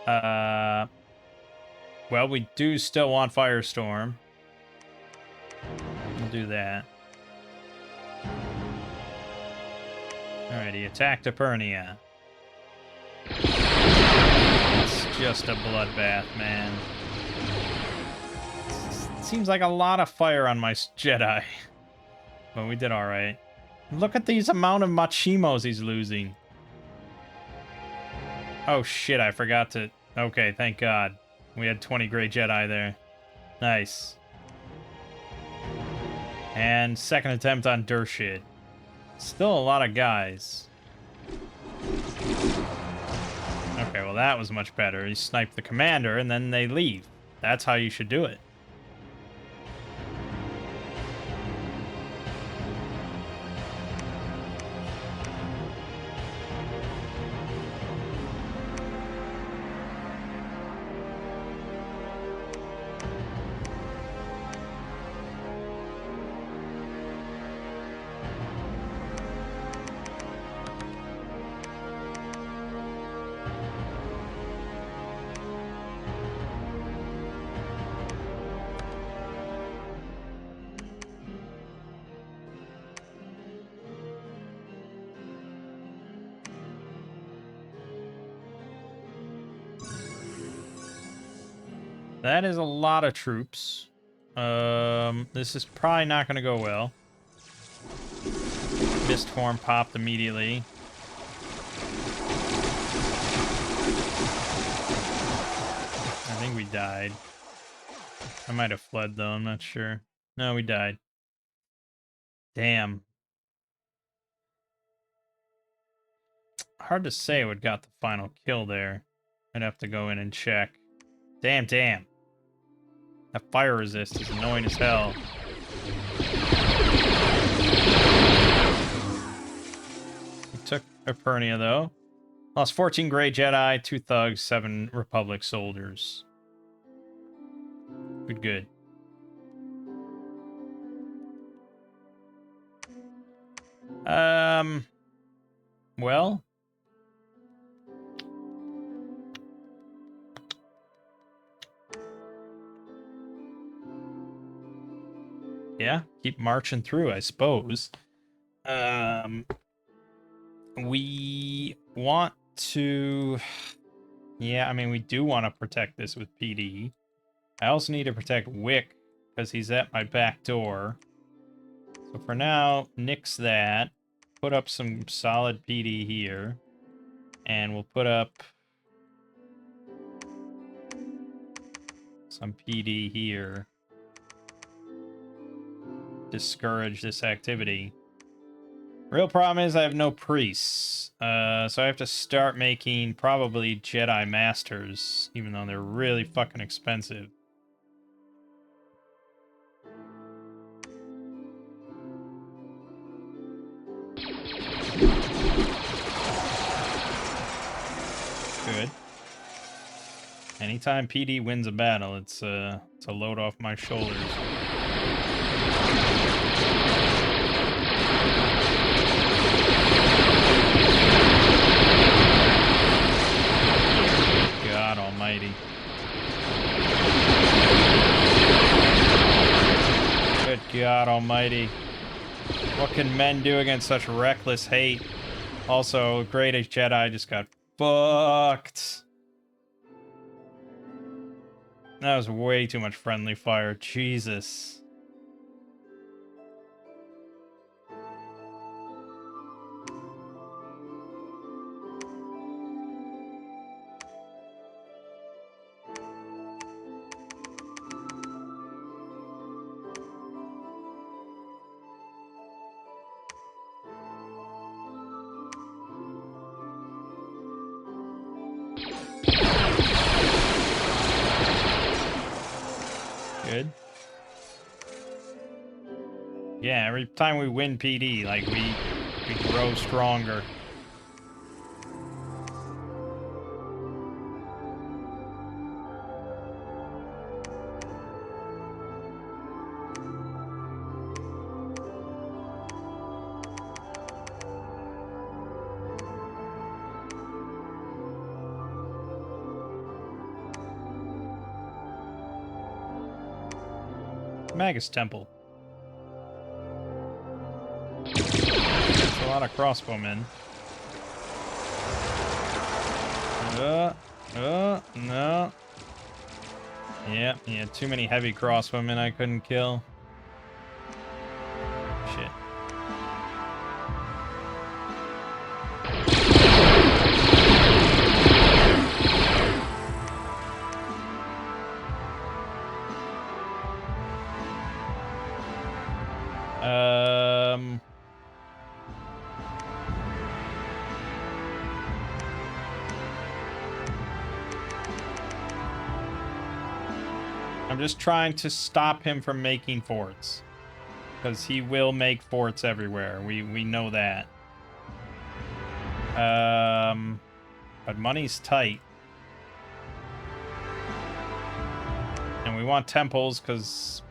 Well, we do still want Firestorm. We'll do that. Alright, he attacked Epernia. It's just a bloodbath, man. Seems like a lot of fire on my Jedi. But we did alright. Look at these amount of Machimos he's losing. Oh shit, I forgot to... Okay, thank God. We had 20 Grey Jedi there. Nice. And second attempt on Dershid. Still a lot of guys. Okay, well that was much better. He sniped the commander and then they leave. That's how you should do it. That is a lot of troops. This is probably not going to go well. Mist form popped immediately. I think we died. I might have fled though, I'm not sure. No, we died. Damn. Hard to say what got the final kill there. I'd have to go in and check. Damn. That fire resist is annoying as hell. We took Epernia, though. Lost 14 Grey Jedi, 2 Thugs, 7 Republic soldiers. Good. Well... yeah, keep marching through, I suppose. We want to... yeah, I mean, we do want to protect this with PD. I also need to protect Wick, because he's at my back door. So for now, nix that. Put up some solid PD here. And we'll put up... some PD here. Discourage this activity. Real problem is I have no priests. So I have to start making probably Jedi Masters, even though they're really fucking expensive. Good. Anytime PD wins a battle, it's a load off my shoulders. God almighty. What can men do against such reckless hate? Also, greatest Jedi just got fucked. That was way too much friendly fire. Jesus. Good. Yeah, every time we win PD, like, we grow stronger. Magus Temple. That's a lot of crossbowmen. No. Yeah, too many heavy crossbowmen I couldn't kill. Shit. I'm just trying to stop him from making forts. Because he will make forts everywhere. We know that. But money's tight. And we want temples because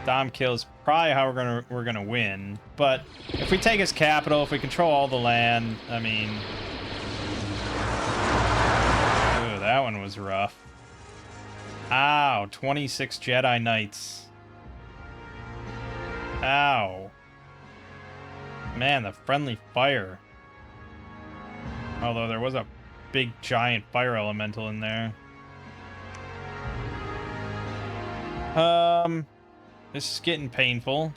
Dom kill is probably how we're gonna win. But if we take his capital, if we control all the land, I mean, ooh, that one was rough. Ow, 26 Jedi Knights. Ow. Man, the friendly fire. Although there was a big giant fire elemental in there. This is getting painful.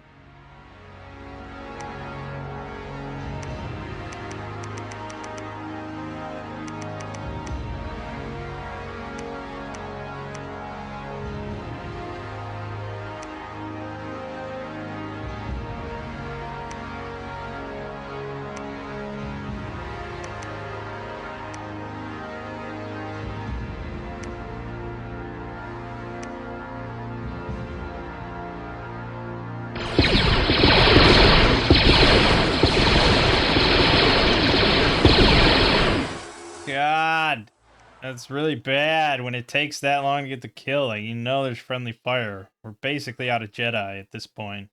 God, that's really bad when it takes that long to get the kill. Like, you know there's friendly fire. We're basically out of Jedi at this point.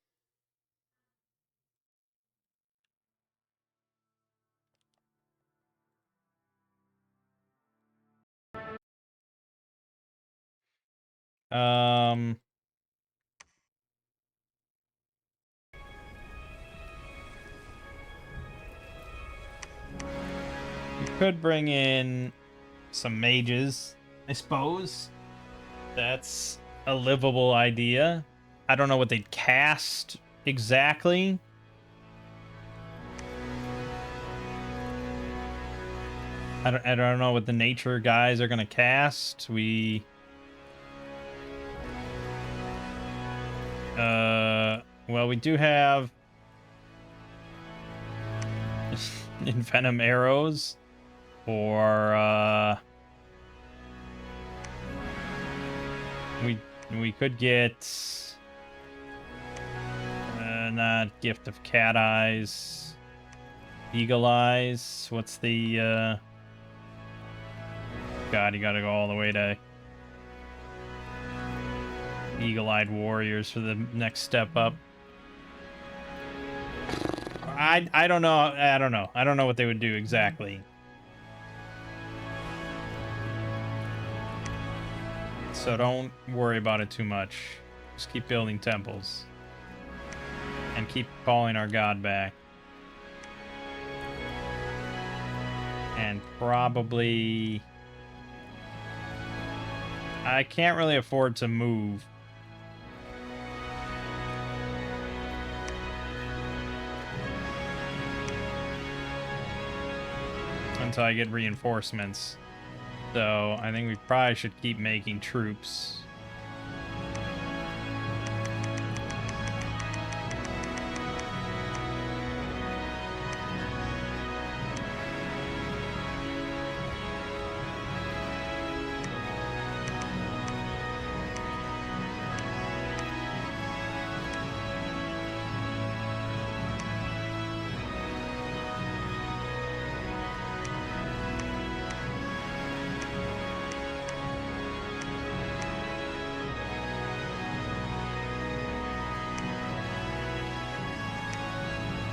You could bring in some mages, I suppose. That's a livable idea. I don't know what they'd cast exactly. I don't know what the nature guys are gonna cast. Well, we do have Venom arrows, or we could get not Gift of Cat Eyes, Eagle Eyes. What's the God, you gotta go all the way to Eagle-Eyed Warriors for the next step up. I don't know. I don't know what they would do exactly. So don't worry about it too much. Just keep building temples. And keep calling our god back. And probably... I can't really afford to move. Until I get reinforcements. So I think we probably should keep making troops.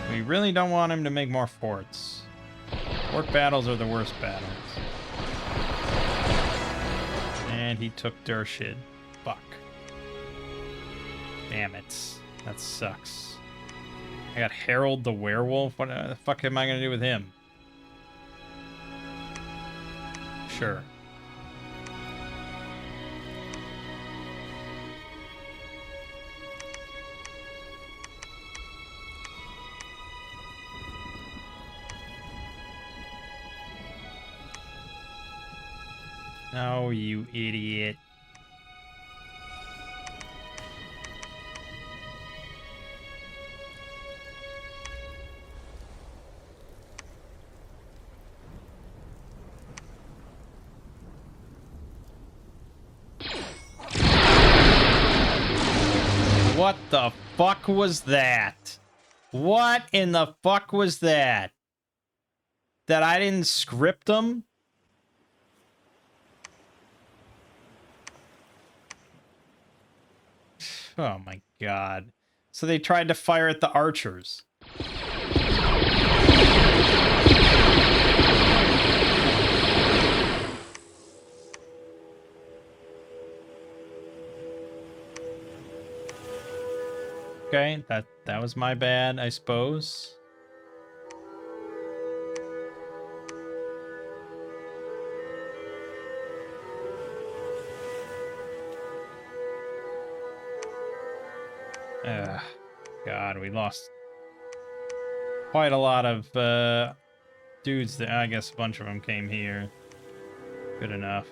We really don't want him to make more forts. Fort battles are the worst battles. And he took Dershid. Fuck. Damn it. That sucks. I got Harold the Werewolf. What the fuck am I gonna do with him? Sure. No, you idiot. What the fuck was that? What in the fuck was that? That I didn't script them? Oh my god. So they tried to fire at the archers. Okay, that was my bad, I suppose. God, we lost quite a lot of dudes there. I guess a bunch of them came here. Good enough.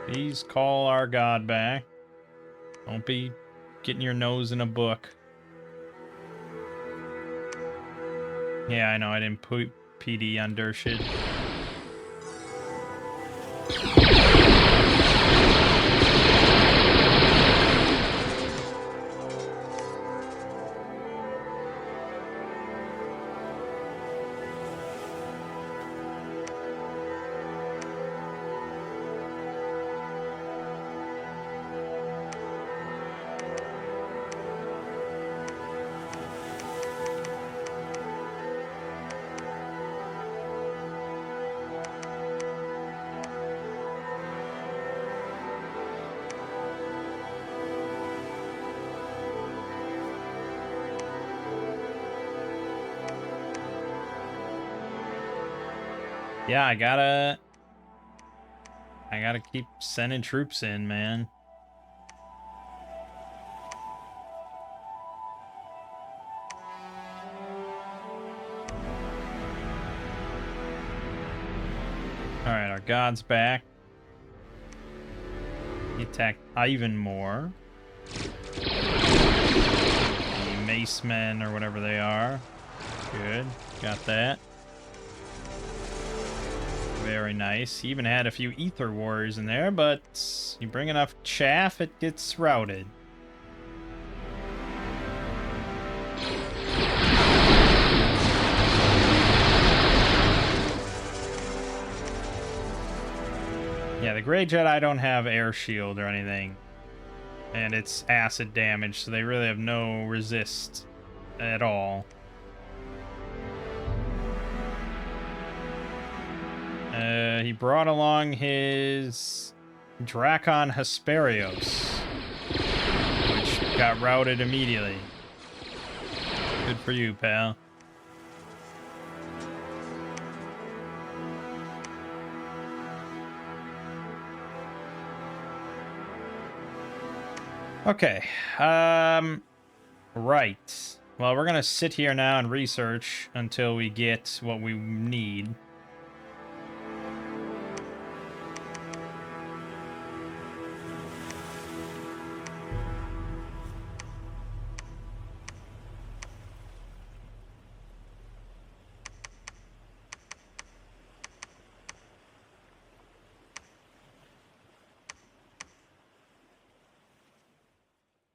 Please call our god back. Don't be getting your nose in a book. Yeah, I know, I didn't put PD on Dershid. Yeah, I gotta keep sending troops in, man. Alright, our god's back. He attacked Ivan more. The mace men or whatever they are. Good. Got that. Very nice. He even had a few ether warriors in there, but you bring enough chaff, it gets routed. Yeah, the Grey Jedi don't have air shield or anything. And it's acid damage, so they really have no resist at all. He brought along his Dracon Hesperios, which got routed immediately. Good for you, pal. Okay. Right. Well, we're gonna sit here now and research until we get what we need.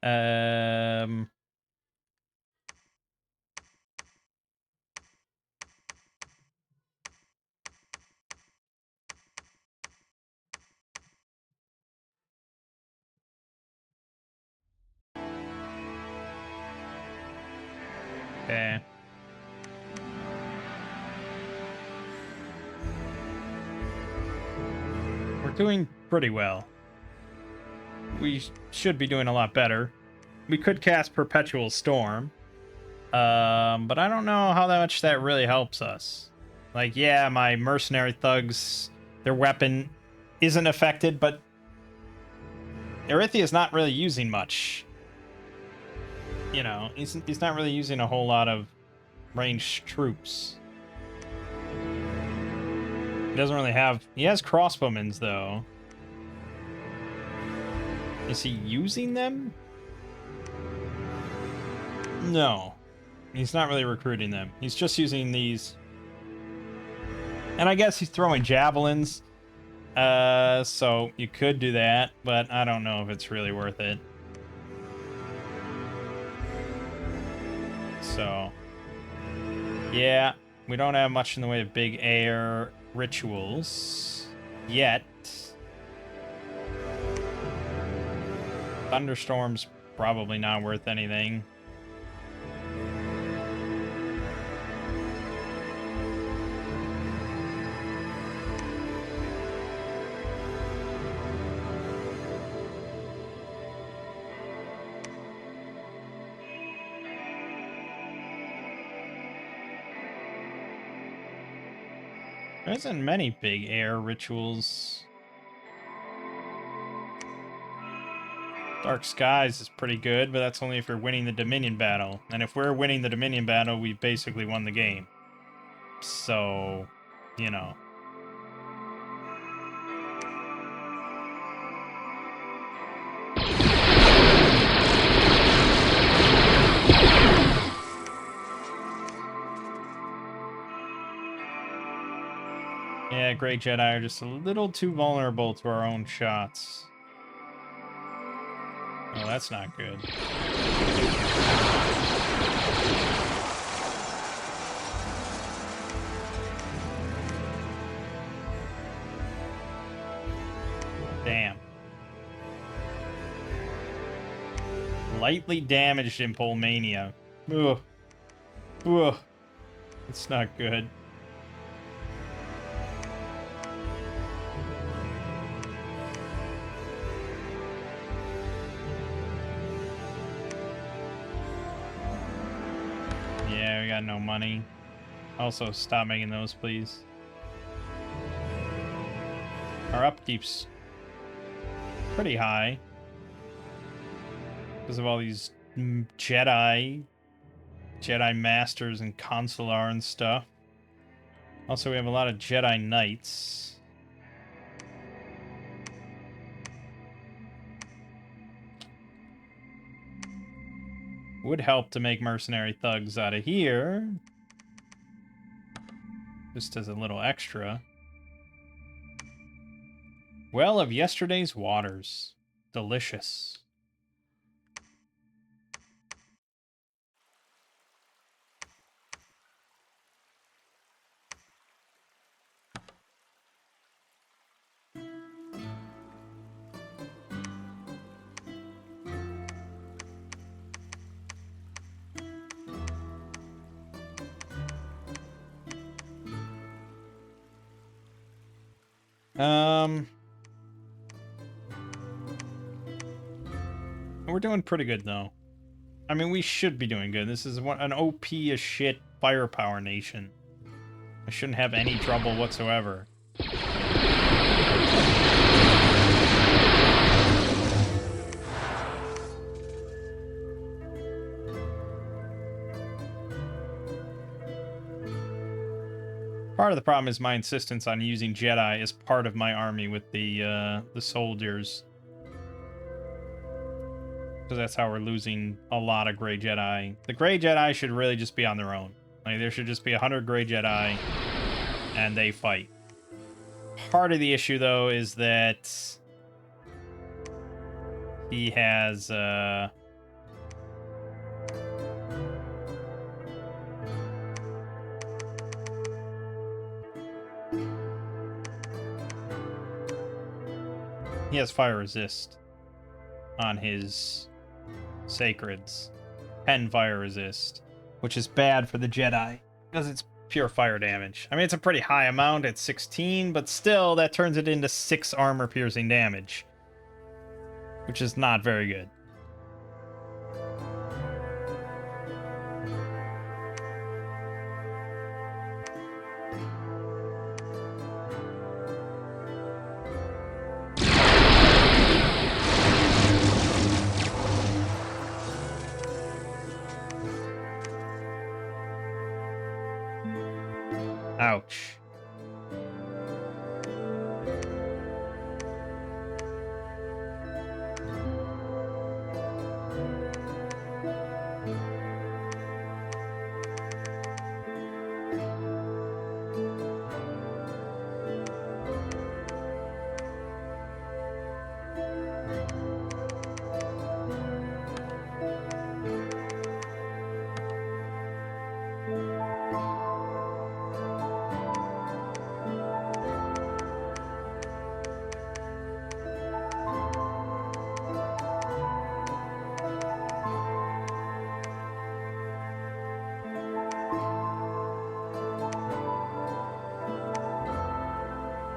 Um... Okay. We're doing pretty well. We should be doing a lot better. We could cast Perpetual Storm. But I don't know how much that really helps us. Like, yeah, my mercenary thugs, their weapon isn't affected, but Erythia's not really using much. You know, he's not really using a whole lot of ranged troops. He doesn't really have... He has crossbowmen, though. Is he using them? No. He's not really recruiting them. He's just using these. And I guess he's throwing javelins. So you could do that, but I don't know if it's really worth it. So, yeah, we don't have much in the way of big air rituals yet. Thunderstorm's probably not worth anything. There isn't many big air rituals. Dark Skies is pretty good, but that's only if you're winning the Dominion battle. And if we're winning the Dominion battle, we basically won the game. So, you know. Yeah, Great Jedi are just a little too vulnerable to our own shots. Oh, that's not good. Damn. Lightly damaged in Polmania. Ugh. Ugh. It's not good. Yeah, we got no money. Also, stop making those, please. Our upkeep's pretty high. Because of all these Jedi Masters and Consular and stuff. Also, we have a lot of Jedi Knights. Would help to make mercenary thugs out of here. Just as a little extra. Well of yesterday's waters. Delicious. We're doing pretty good, though. I mean, we should be doing good. This is an OP as shit firepower nation. I shouldn't have any trouble whatsoever. Part of the problem is my insistence on using Jedi as part of my army with the soldiers. Because that's how we're losing a lot of Grey Jedi. The Grey Jedi should really just be on their own. Like, there should just be 100 Grey Jedi, and they fight. Part of the issue, though, is that he has, he has fire resist on his sacreds. 10 fire resist, which is bad for the Jedi because it's pure fire damage. I mean, it's a pretty high amount at 16, but still, that turns it into 6 armor piercing damage, which is not very good. Ouch.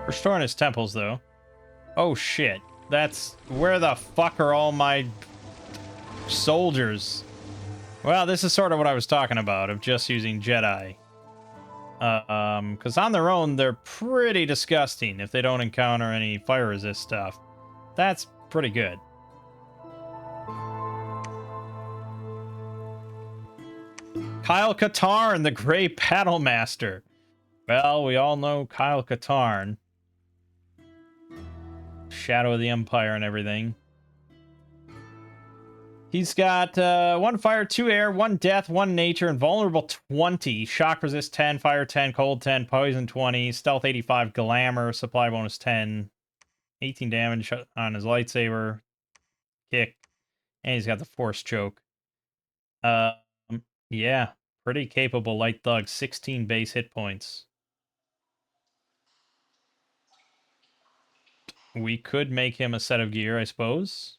Restoring his temples, though. Oh, shit. That's... Where the fuck are all my soldiers? Well, this is sort of what I was talking about, of just using Jedi. Because on their own, they're pretty disgusting if they don't encounter any fire resist stuff. That's pretty good. Kyle Katarn, the Grey Battle Master. Well, we all know Kyle Katarn. Shadow of the Empire and everything. He's got 1 fire, 2 air, 1 death, 1 nature, and vulnerable 20. Shock resist 10, fire 10, cold 10, poison 20, stealth 85, glamour, supply bonus 10, 18 damage on his lightsaber, kick, and he's got the force choke. Yeah, pretty capable light thug, 16 base hit points. We could make him a set of gear, I suppose.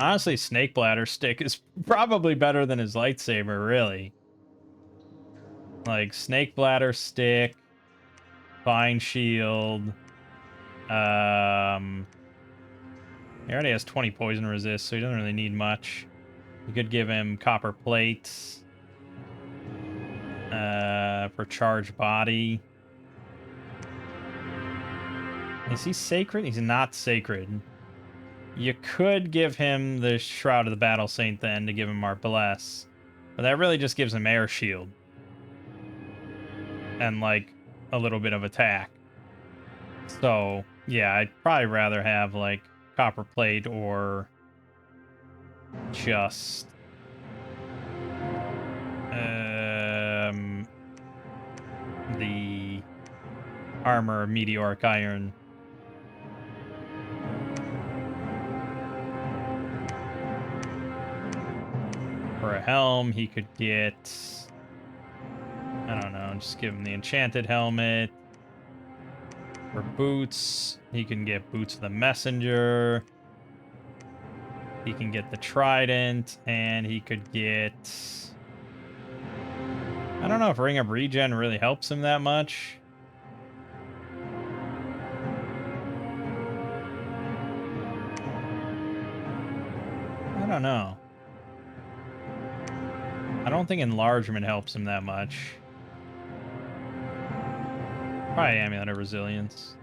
Honestly, Snake Bladder Stick is probably better than his lightsaber, really. Like, Snake Bladder Stick, Vine Shield. He already has 20 poison resist, so he doesn't really need much. You could give him Copper Plates. For Charged Body. Is he sacred? He's not sacred. You could give him the Shroud of the Battle Saint then to give him our Bless. But that really just gives him Air Shield. And, like, a little bit of attack. So, yeah, I'd probably rather have, like, Copper Plate or just... the Armor Meteoric Iron. For a helm, he could get... I don't know, just give him the Enchanted Helmet. For boots, he can get Boots of the Messenger. He can get the trident, and he could get... I don't know if Ring of Regen really helps him that much. I don't know. I don't think Enlargement helps him that much. Probably Amulet of Resilience.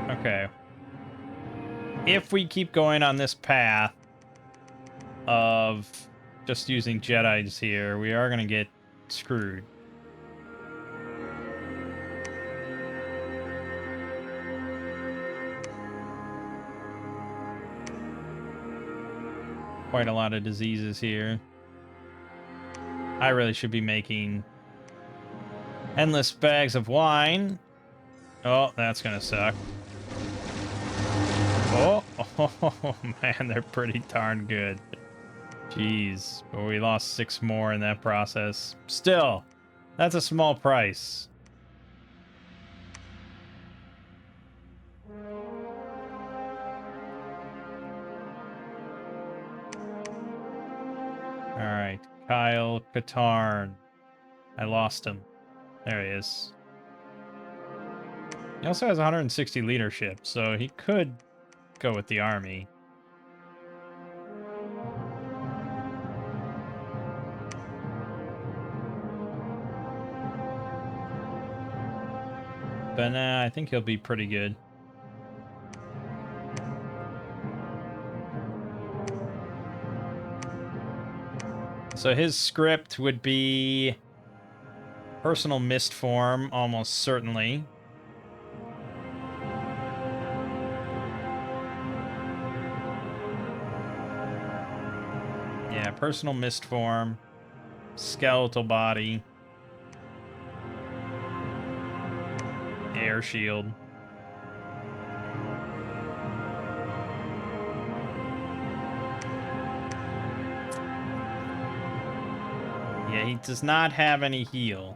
Okay. If we keep going on this path of just using Jedis here, we are going to get screwed. Quite a lot of diseases here. I really should be making endless bags of wine. Oh, that's gonna suck. Oh, oh man, they're pretty darn good. Jeez, but we lost 6 more in that process. Still, that's a small price. Alright, Kyle Katarn. I lost him. There he is. He also has 160 leadership, so he could go with the army. But nah, I think he'll be pretty good. So his script would be personal mist form, almost certainly. Yeah, personal mist form, skeletal body, air shield. Yeah, he does not have any heal.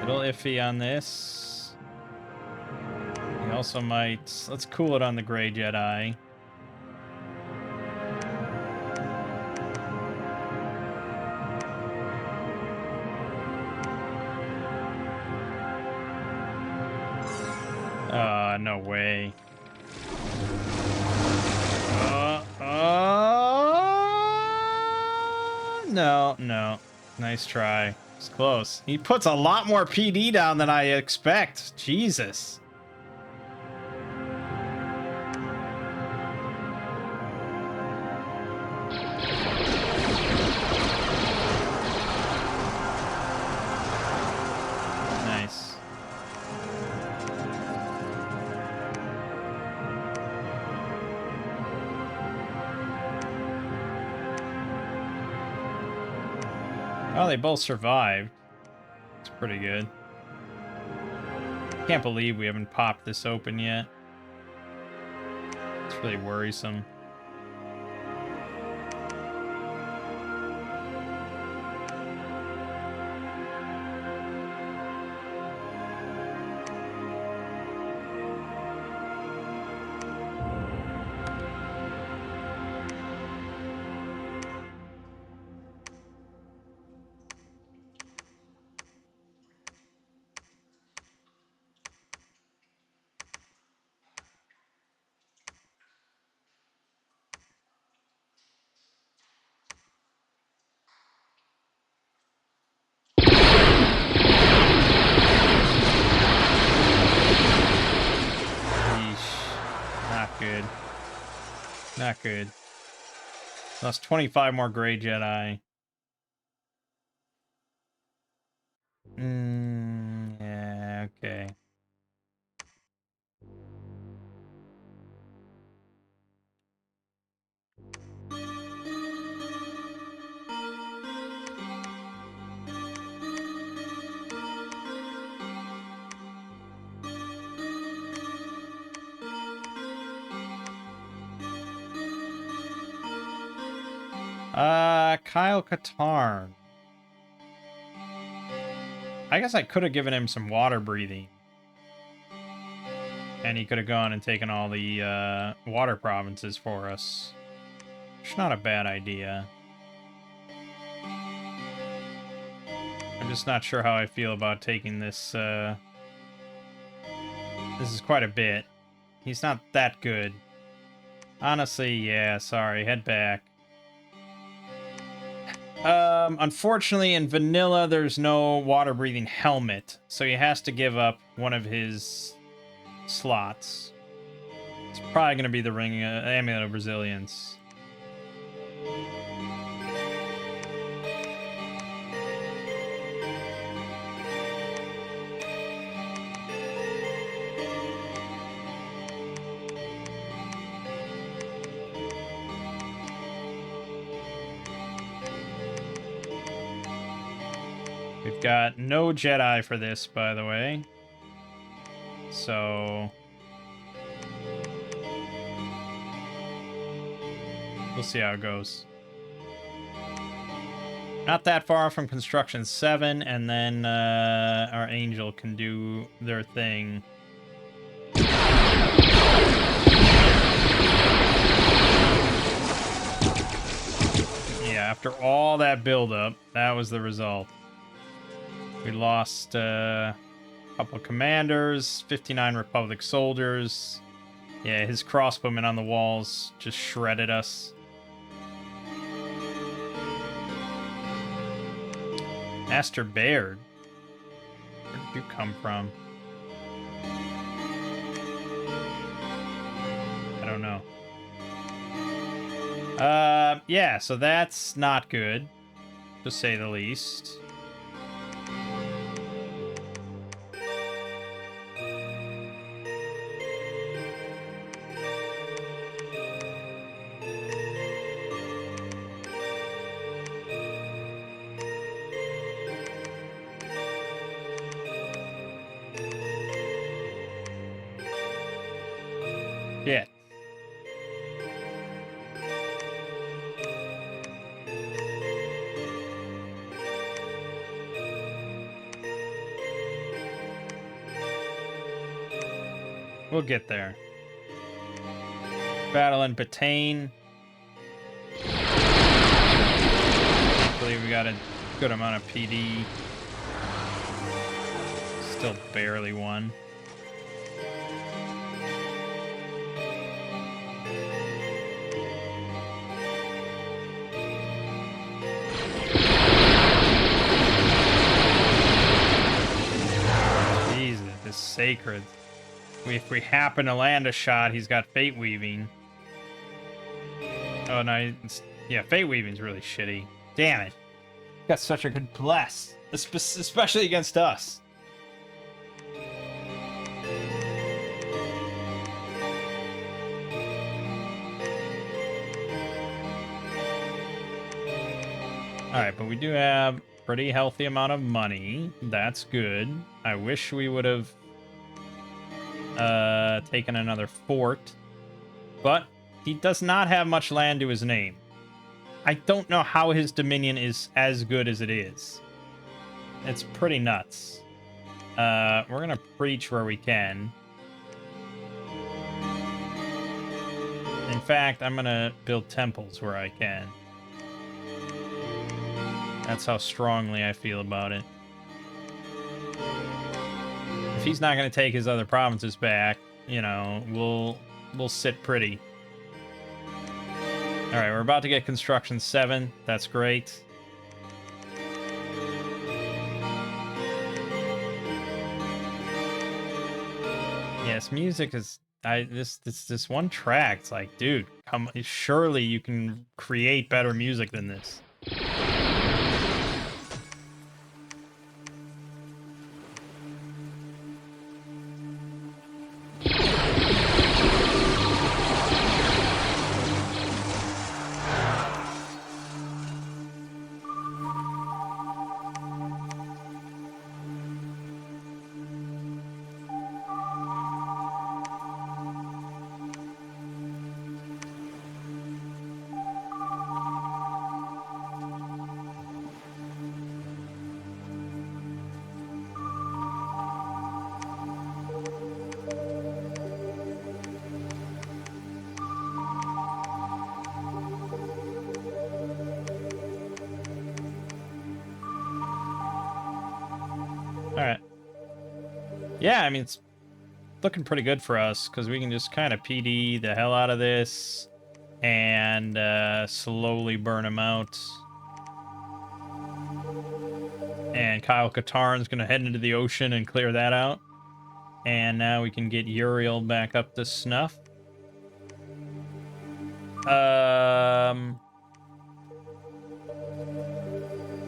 Little iffy on this. He also might... Let's cool it on the Grey Jedi. No way. No. Nice try. It's close. He puts a lot more PD down than I expect. Jesus. Nice. Oh, they both survived. It's pretty good. Can't believe we haven't popped this open yet. It's really worrisome. Not good. Lost 25 more Grey Jedi. Yeah, okay. Kyle Katarn. I guess I could have given him some water breathing. And he could have gone and taken all the water provinces for us. It's not a bad idea. I'm just not sure how I feel about taking this. This is quite a bit. He's not that good. Honestly, yeah, sorry. Head back. Unfortunately, in vanilla, there's no water-breathing helmet, so he has to give up one of his slots. It's probably going to be the ring, Amulet of Resilience. We've got no Jedi for this, by the way. So we'll see how it goes. Not that far from Construction 7, and then our Angel can do their thing. Yeah, after all that buildup, that was the result. We lost a couple commanders, 59 Republic soldiers. Yeah, his crossbowmen on the walls just shredded us. Master Baird? Where did you come from? I don't know. Yeah, so that's not good, to say the least. Shit. We'll get there. Battle in Batagne. Hopefully we got a good amount of PD. Still barely won. Jesus, this sacred. If we happen to land a shot, he's got Fate Weaving. Oh no, yeah, Fate Weaving's really shitty. Damn it. Got such a good bless, especially against us. Alright, but we do have a pretty healthy amount of money. That's good. I wish we would have taken another fort. But he does not have much land to his name. I don't know how his Dominion is as good as it is. It's pretty nuts. We're gonna preach where we can. In fact, I'm gonna build temples where I can. That's how strongly I feel about it. If he's not gonna take his other provinces back, you know, we'll sit pretty. Alright, we're about to get Construction 7. That's great. Yes, music is... This one track, it's like, dude, surely you can create better music than this. Alright. Yeah, I mean, it's looking pretty good for us, because we can just kind of PD the hell out of this and slowly burn him out. And Kyle Katarn's going to head into the ocean and clear that out. And now we can get Uriel back up to snuff.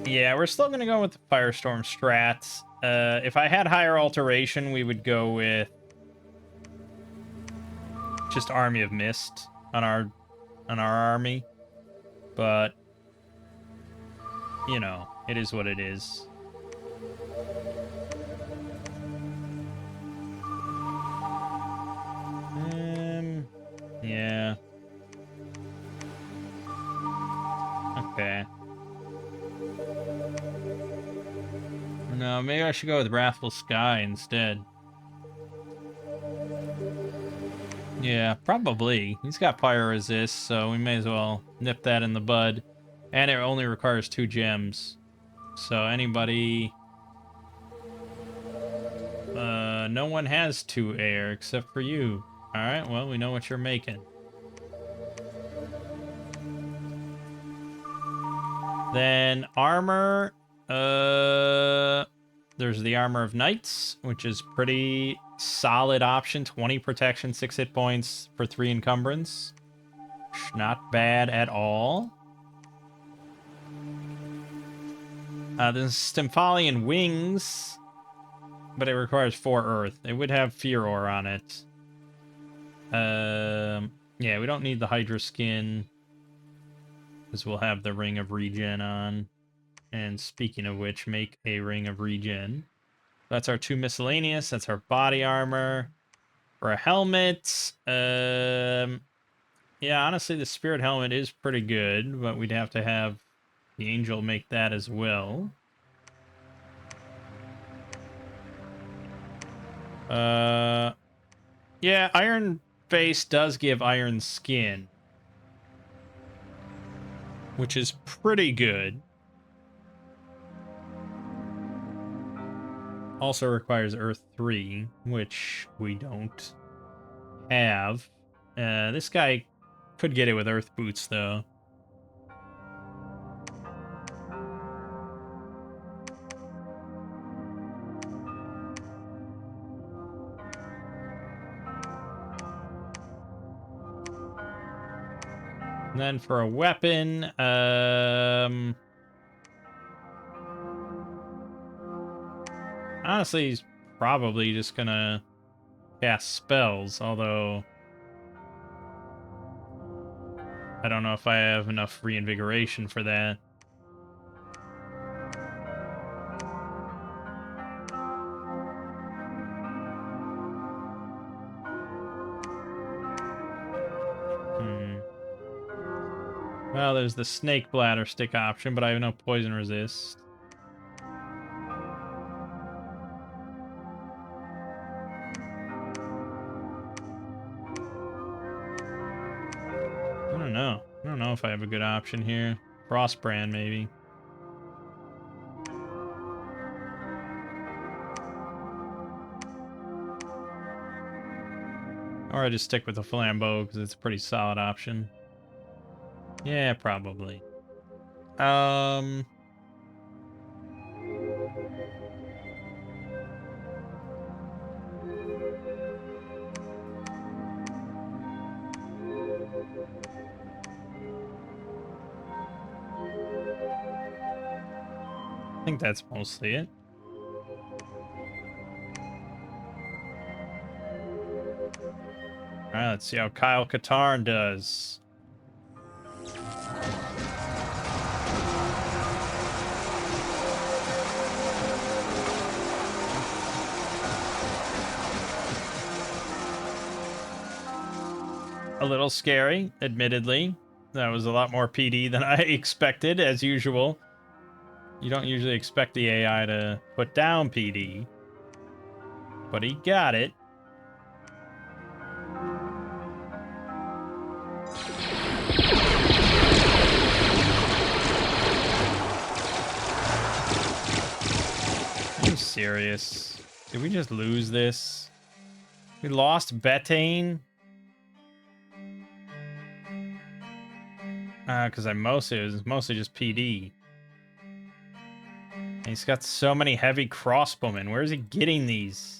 Yeah, we're still going to go with the Firestorm strats. If I had higher alteration, we would go with just Army of Mist on our army. But you know, it is what it is. Yeah. Okay. No, maybe I should go with Wrathful Sky instead. Yeah, probably. He's got Pyro Resist, so we may as well nip that in the bud. And it only requires 2 gems. So anybody... no one has 2 air except for you. Alright, well, we know what you're making. Then armor, there's the Armor of Knights, which is pretty solid option. 20 protection, 6 hit points for 3 encumbrance. Not bad at all. There's Stymphalian Wings, but it requires 4 earth. It would have Furor on it. Yeah, we don't need the Hydra skin, because we'll have the Ring of Regen on. And speaking of which, make a Ring of Regen. That's our 2 miscellaneous. That's our body armor. For a helmet, yeah, honestly, the Spirit Helmet is pretty good, but we'd have to have the Angel make that as well. Yeah, Iron Face does give Iron Skin, which is pretty good. Also requires Earth 3, which we don't have. This guy could get it with Earth Boots, though. And then for a weapon, honestly, he's probably just gonna cast spells, although I don't know if I have enough reinvigoration for that. Well, there's the Snake Bladder Stick option, but I have no poison resist. I don't know. I don't know if I have a good option here. Frostbrand, maybe. Or I just stick with the Flambeau, because it's a pretty solid option. Yeah, probably. I think that's mostly it. Alright, let's see how Kyle Katarn does. A little scary, admittedly. That was a lot more PD than I expected, as usual. You don't usually expect the AI to put down PD. But he got it. serious? Did we just lose this? We lost Betaine? Because it was mostly just PD. And he's got so many heavy crossbowmen. Where is he getting these?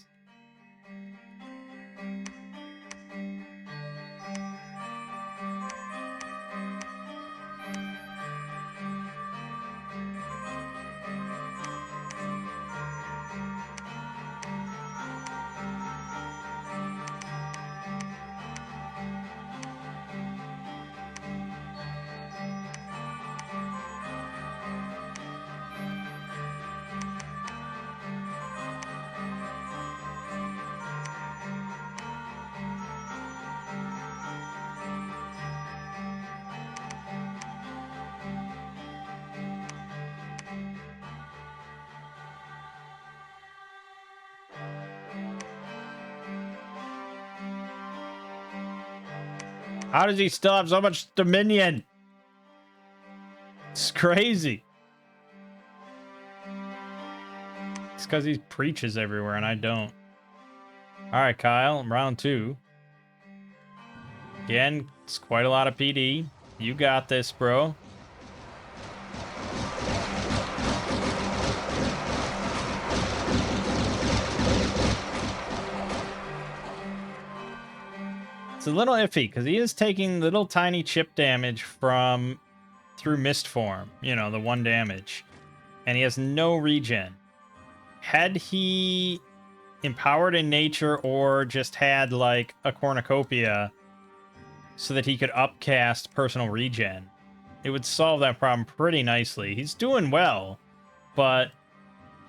How does he still have so much dominion? It's crazy. It's because he preaches everywhere and I don't. Alright, Kyle, round 2. Again, it's quite a lot of PD. You got this, bro. It's a little iffy because he is taking little tiny chip damage through mist form, you know, the 1 damage, and he has no regen. Had he empowered in nature or just had like a cornucopia so that he could upcast personal regen, it would solve that problem pretty nicely. He's doing well, but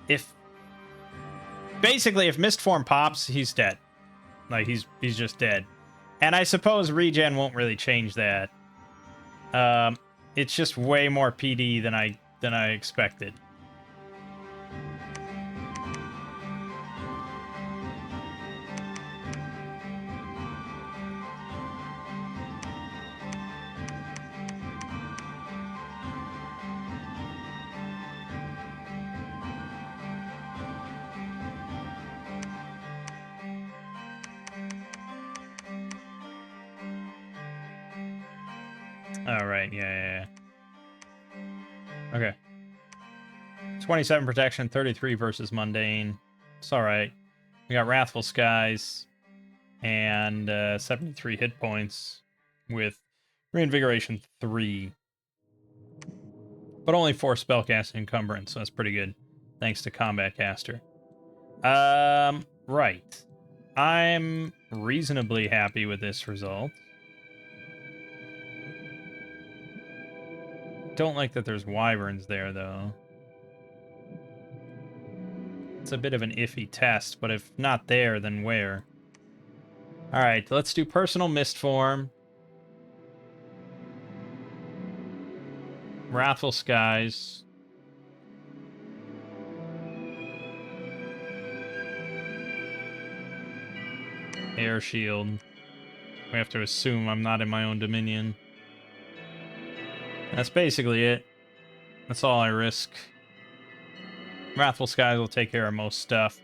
if mist form pops, he's dead. Like he's just dead. And I suppose regen won't really change that. It's just way more PD than I expected. All right, yeah. Okay. 27 protection, 33 versus mundane. It's all right. We got Wrathful Skies and 73 hit points with Reinvigoration 3. But only 4 spellcasting encumbrance, so that's pretty good. Thanks to Combat Caster. Right. I'm reasonably happy with this result. Don't like that there's wyverns there, though. It's a bit of an iffy test, but if not there, then where? Alright, let's do Personal Mist Form. Wrathful Skies. Air Shield. We have to assume I'm not in my own dominion. That's basically it. That's all I risk. Wrathful Skies will take care of most stuff.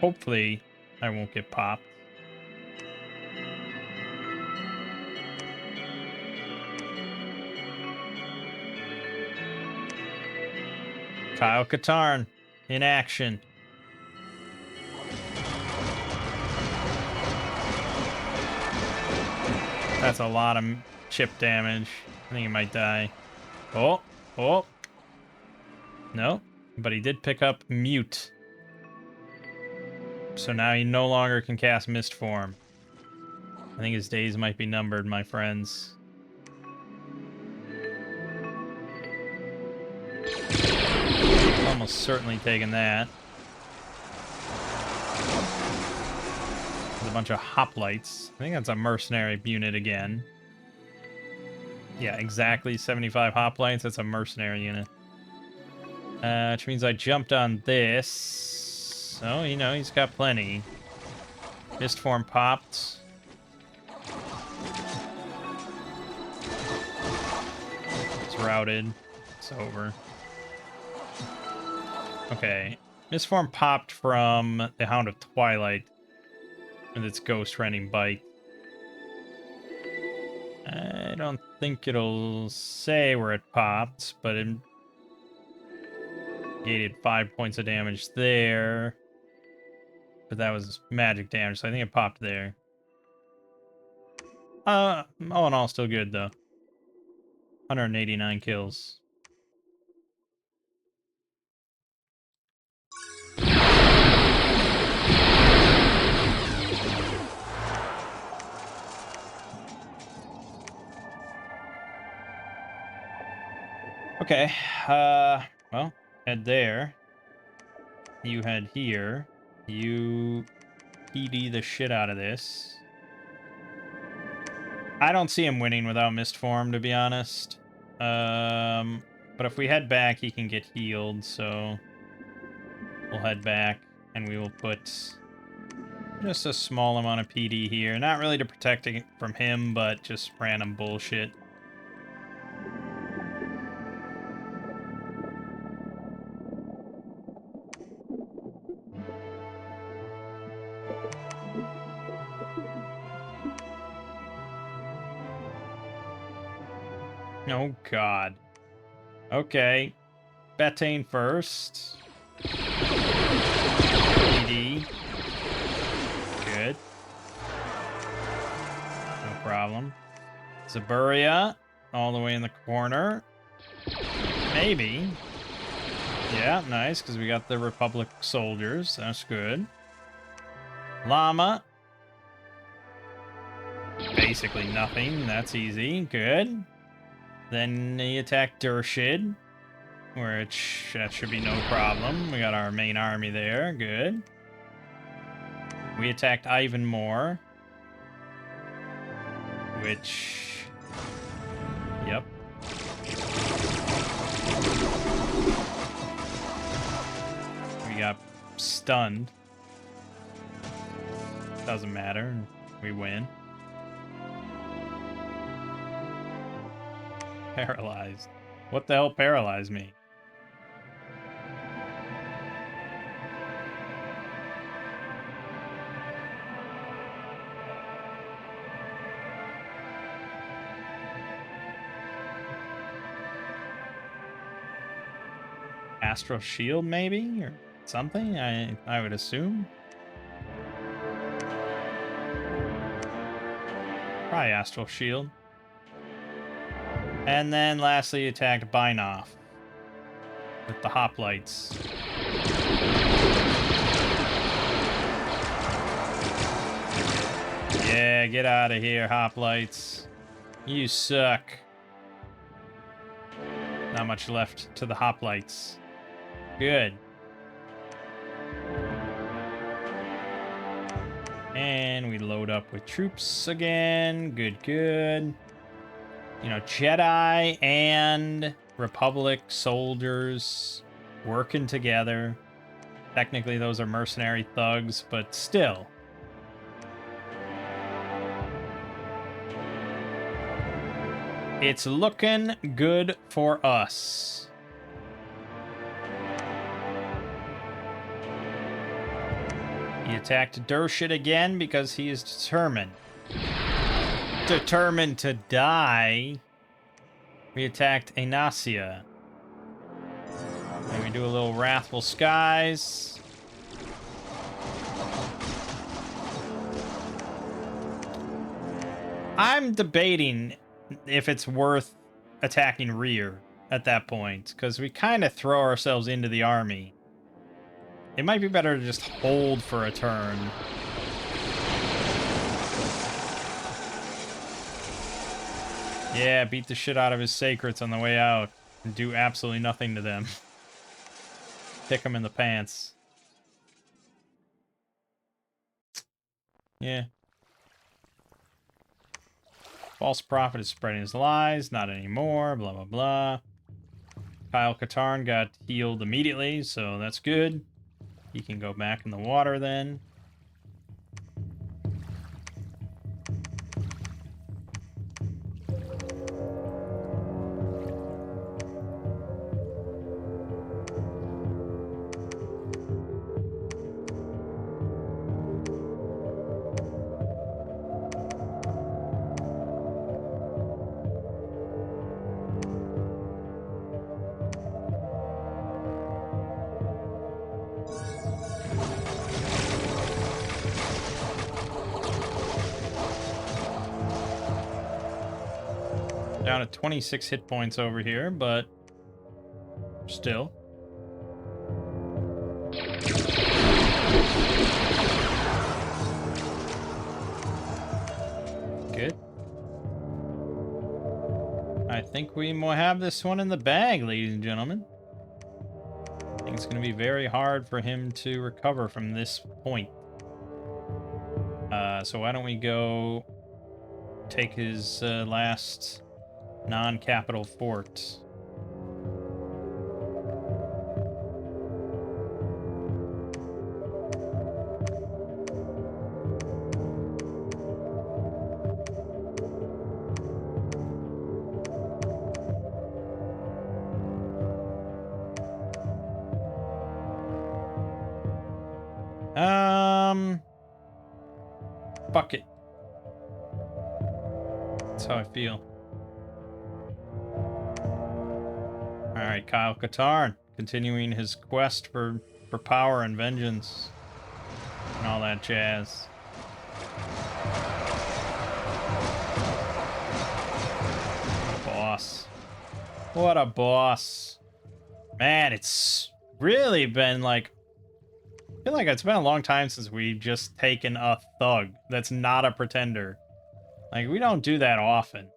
Hopefully, I won't get popped. Kyle Katarn in action. That's a lot of chip damage. I think he might die. Oh. No, but he did pick up Mute. So now he no longer can cast Mist Form. I think his days might be numbered, my friends. Almost certainly taking that. There's a bunch of hoplites. I think that's a mercenary unit again. Yeah, exactly 75 hoplites. That's a mercenary unit. Which means I jumped on this. So, you know, he's got plenty. Mist Form popped. It's routed. It's over. Okay. Misform popped from the Hound of Twilight with its ghost rending bite. I don't think it'll say where it popped, but it gated 5 points of damage there. But that was magic damage, so I think it popped there. All in all, still good, though. 189 kills. Okay, well, head there. You head here. You PD the shit out of this. I don't see him winning without Mist Form, to be honest. But if we head back, he can get healed, so we'll head back, and we will put just a small amount of PD here. Not really to protect it from him, but just random bullshit. Oh, God. Okay. Betaine first. PD. Good. No problem. Zaburia. All the way in the corner. Maybe. Yeah, nice, because we got the Republic soldiers. That's good. Llama. Basically nothing. That's easy. Good. Then he attacked Dershid, which that should be no problem. We got our main army there. Good. We attacked Ivan more, which... Yep. We got stunned. Doesn't matter. We win. Paralyzed. What the hell paralyzed me? Astral Shield, maybe? Or something? I would assume. Probably Astral Shield. And then lastly attacked Binoff with the hoplites. Yeah, get out of here, hoplites. You suck. Not much left to the hoplites. Good. And we load up with troops again. Good, good. You know, Jedi and Republic soldiers working together. Technically, those are mercenary thugs, but still. It's looking good for us. He attacked Dershid again because he is determined. Determined to die. We attacked Anasia. And we do a little Wrathful Skies. I'm debating if it's worth attacking rear at that point, because we kind of throw ourselves into the army. It might be better to just hold for a turn. Yeah, beat the shit out of his sacrets on the way out and do absolutely nothing to them. Kick them in the pants. Yeah. False prophet is spreading his lies. Not anymore. Blah, blah, blah. Kyle Katarn got healed immediately, so that's good. He can go back in the water then. Down at 26 hit points over here, but still. Good. I think we will have this one in the bag, ladies and gentlemen. I think it's going to be very hard for him to recover from this point. So why don't we go take his last non-capital fort. Fuck it. That's how I feel. Alright, Kyle Katarn, continuing his quest for power and vengeance. And all that jazz. Boss. What a boss. Man, it's really been like... I feel like it's been a long time since we've just taken a thug that's not a pretender. Like, we don't do that often.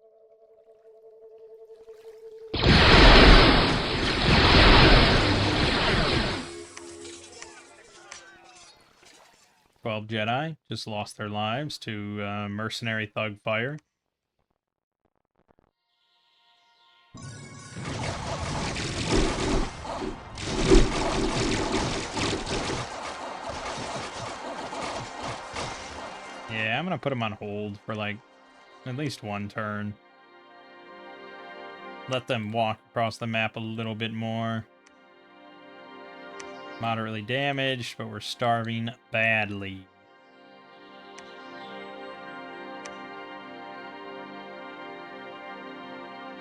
"12 Jedi just lost their lives to mercenary thug fire. Yeah, I'm gonna put him on hold for like at least one turn. Let them walk across the map a little bit more. Moderately damaged, but we're starving badly.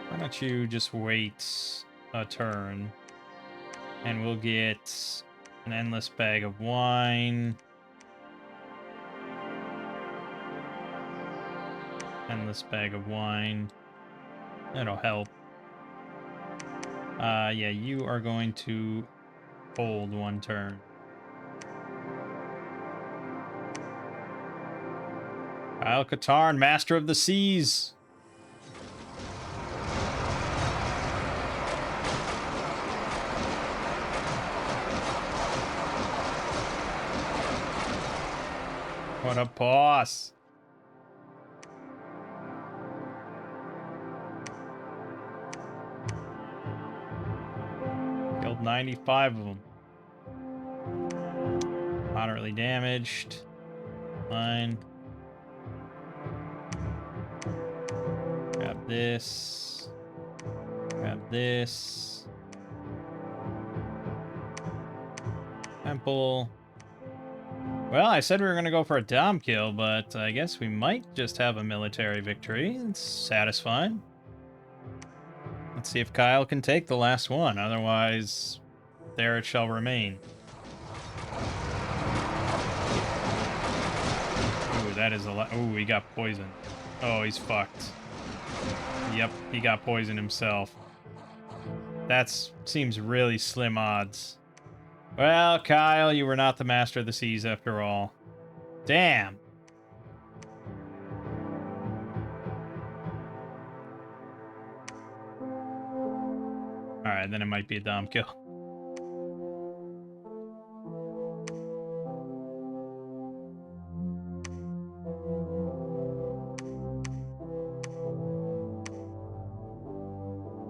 Why don't you just wait a turn, and we'll get an endless bag of wine. Endless bag of wine. That'll help. Yeah, you are going to hold one turn. Kyle Katarn, Master of the Seas. What a boss. Killed 95 of them. Moderately damaged. Fine. Grab this. Grab this. Temple. Well, I said we were going to go for a dom kill, but I guess we might just have a military victory. It's satisfying. Let's see if Kyle can take the last one. Otherwise, there it shall remain. Ooh, that is a lot. Ooh, he got poisoned. Oh, he's fucked. Yep, he got poisoned himself. That seems really slim odds. Well, Kyle, you were not the Master of the Seas after all. Damn. Alright, then it might be a dom kill.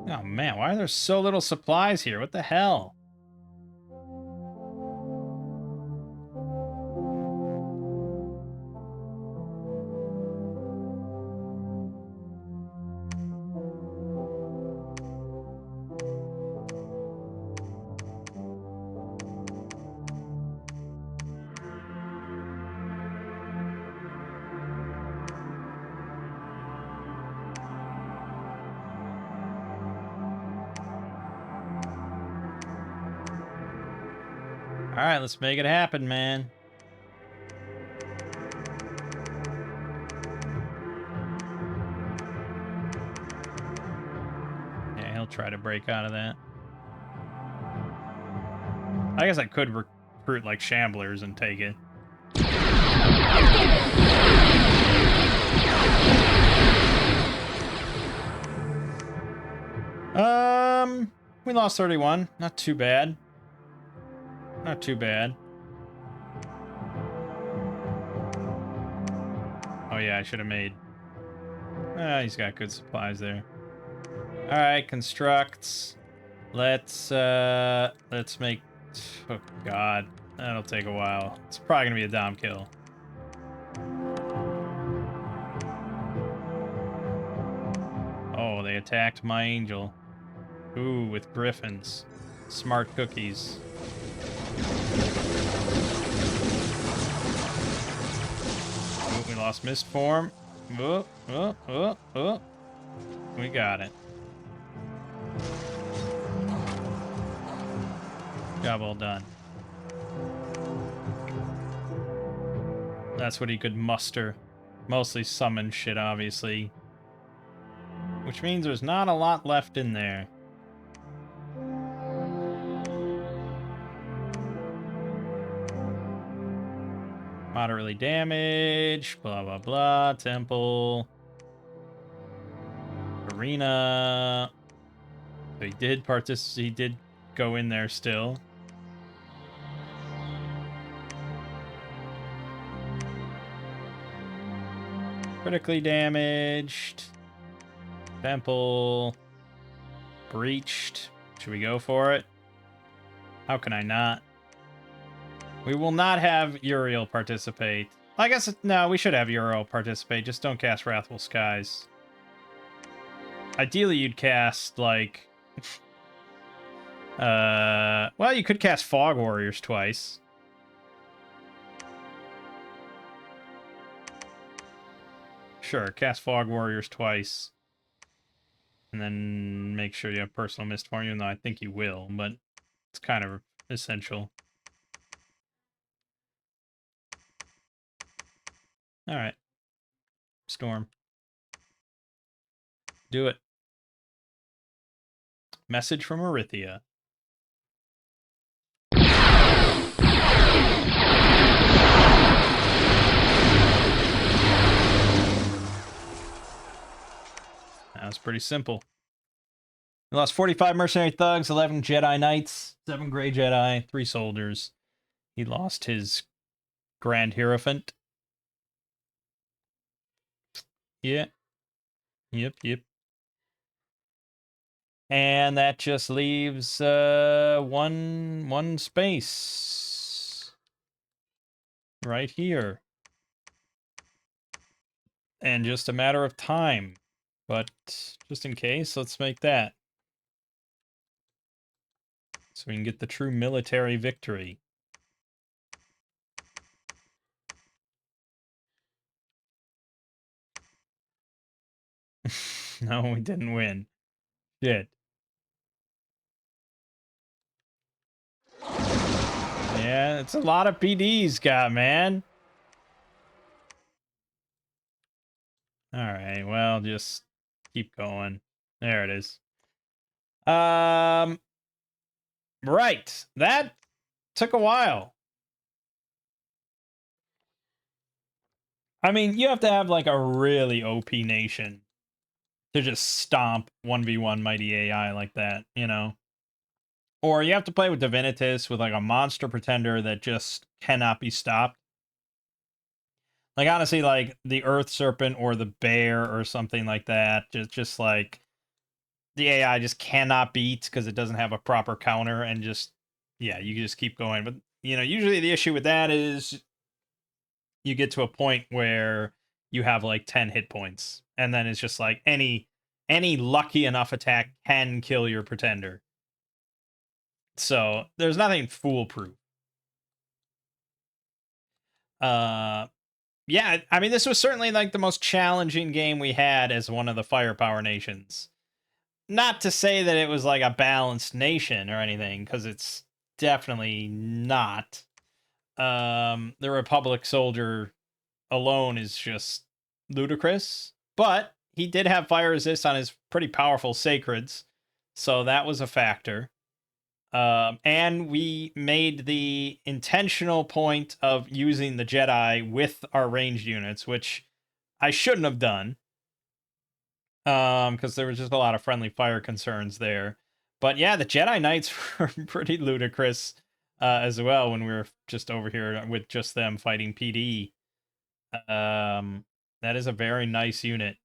Oh man, why are there so little supplies here? What the hell? Alright, let's make it happen, man. break out of that. I guess I could recruit like shamblers and take it. We lost 31. Not too bad. Not too bad. Oh yeah, I should have made... he's got good supplies there. Alright, constructs. Let's make... Oh god. That'll take a while. It's probably gonna be a dom kill. Oh, they attacked my angel. Ooh, with griffins. Smart cookies. Ooh, we lost mist form. We got it. Job well done. That's what he could muster. Mostly summon shit, obviously. Which means there's not a lot left in there. Moderately damaged, blah, blah, blah. Temple. Arena. So he did go in there still. Critically damaged. Temple. Breached. Should we go for it? How can I not? We will not have Uriel participate. I guess, no, we should have Uriel participate. Just don't cast Wrathful Skies. Ideally, you'd cast, like... well, you could cast Fog Warriors twice. Sure, cast Fog Warriors twice. And then make sure you have Personal Mist Form, even though I think you will, but it's kind of essential. Alright. Storm. Do it. Message from Erythia. That was pretty simple. We lost 45 mercenary thugs, 11 Jedi Knights, 7 Grey Jedi, 3 soldiers. He lost his Grand Hierophant. Yeah. Yep. And that just leaves one space. Right here. And just a matter of time. But just in case, let's make that. So we can get the true military victory. No, we didn't win. Shit. Yeah, it's a lot of PDs got, man. Alright, well, just keep going. There it is. Right. That took a while. I mean, you have to have, like, a really OP nation to just stomp 1v1 Mighty AI like that, you know? Or you have to play with Divinitus with, like, a monster pretender that just cannot be stopped. Like, honestly, like, the Earth Serpent or the Bear or something like that, just like, the AI just cannot beat because it doesn't have a proper counter, and just, yeah, you just keep going. But, you know, usually the issue with that is you get to a point where you have, like, 10 hit points, and then it's just like, any lucky enough attack can kill your pretender. So, there's nothing foolproof. Yeah, I mean, this was certainly, like, the most challenging game we had as one of the firepower nations. Not to say that it was, like, a balanced nation or anything, because it's definitely not. The Republic soldier alone is just ludicrous. But he did have fire resist on his pretty powerful sacreds. So that was a factor. And we made the intentional point of using the Jedi with our ranged units, which I shouldn't have done. Because there was just a lot of friendly fire concerns there. But yeah, the Jedi Knights were pretty ludicrous as well when we were just over here with just them fighting PD. That is a very nice unit.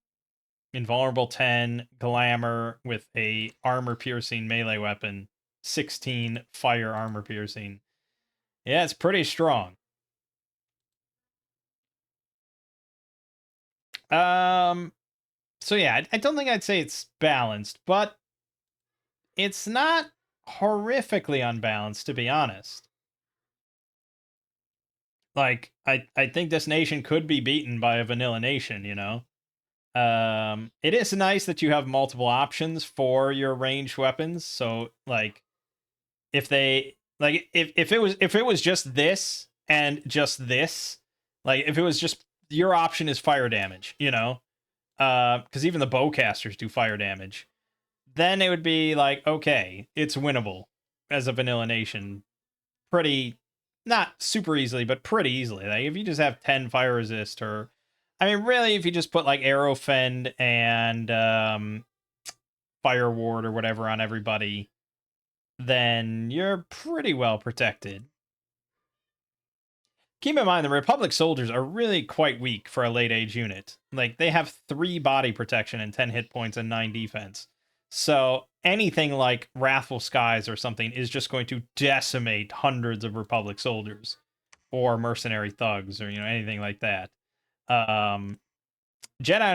Invulnerable 10, glamour with a armor piercing melee weapon, 16 fire armor piercing. Yeah, it's pretty strong. So yeah, I don't think I'd say it's balanced, but it's not horrifically unbalanced, to be honest. Like, I think this nation could be beaten by a vanilla nation, you know? It is nice that you have multiple options for your ranged weapons. So, like, if they if it was just this and just this, like if it was just your option is fire damage, you know, because even the bowcasters do fire damage, then it would be like, okay, it's winnable as a vanilla nation, pretty, not super easily, but pretty easily. Like if you just have 10 fire resist, or I mean, really, if you just put like arrow fend and fire ward or whatever on everybody, then you're pretty well protected. Keep in mind, the Republic soldiers are really quite weak for a late age unit. Like, they have 3 body protection and 10 hit points and 9 defense. So, anything like Wrathful Skies or something is just going to decimate hundreds of Republic soldiers. Or mercenary thugs, or, you know, anything like that. Jedi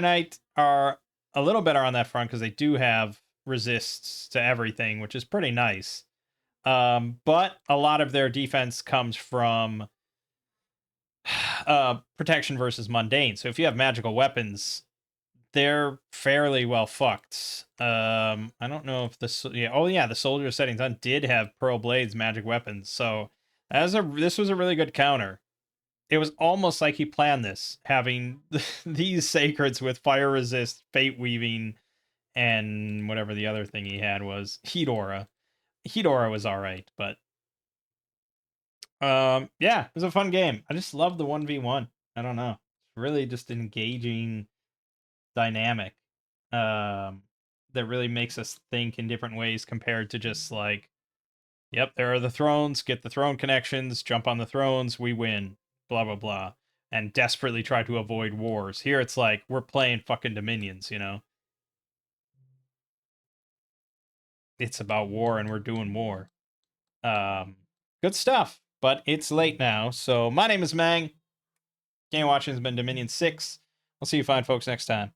Knight are a little better on that front because they do have resists to everything, which is pretty nice. But a lot of their defense comes from protection versus mundane. So if you have magical weapons, they're fairly well fucked. I don't know if the soldier settings on did have pearl blades magic weapons. So this was a really good counter. It was almost like he planned this, having these sacreds with fire resist, fate weaving, and whatever the other thing he had was heat aura. Heat aura was all right, but yeah, it was a fun game. I just love the 1v1. I don't know. It's really just an engaging dynamic. That really makes us think in different ways compared to just like, yep, there are the thrones, get the throne connections, jump on the thrones, we win, blah blah blah. And desperately try to avoid wars. Here it's like we're playing fucking Dominions, you know? It's about war and we're doing war. Um Good stuff. But it's late now, so my name is Mangg. Game watching has been Dominion 6. We'll see you fine folks next time.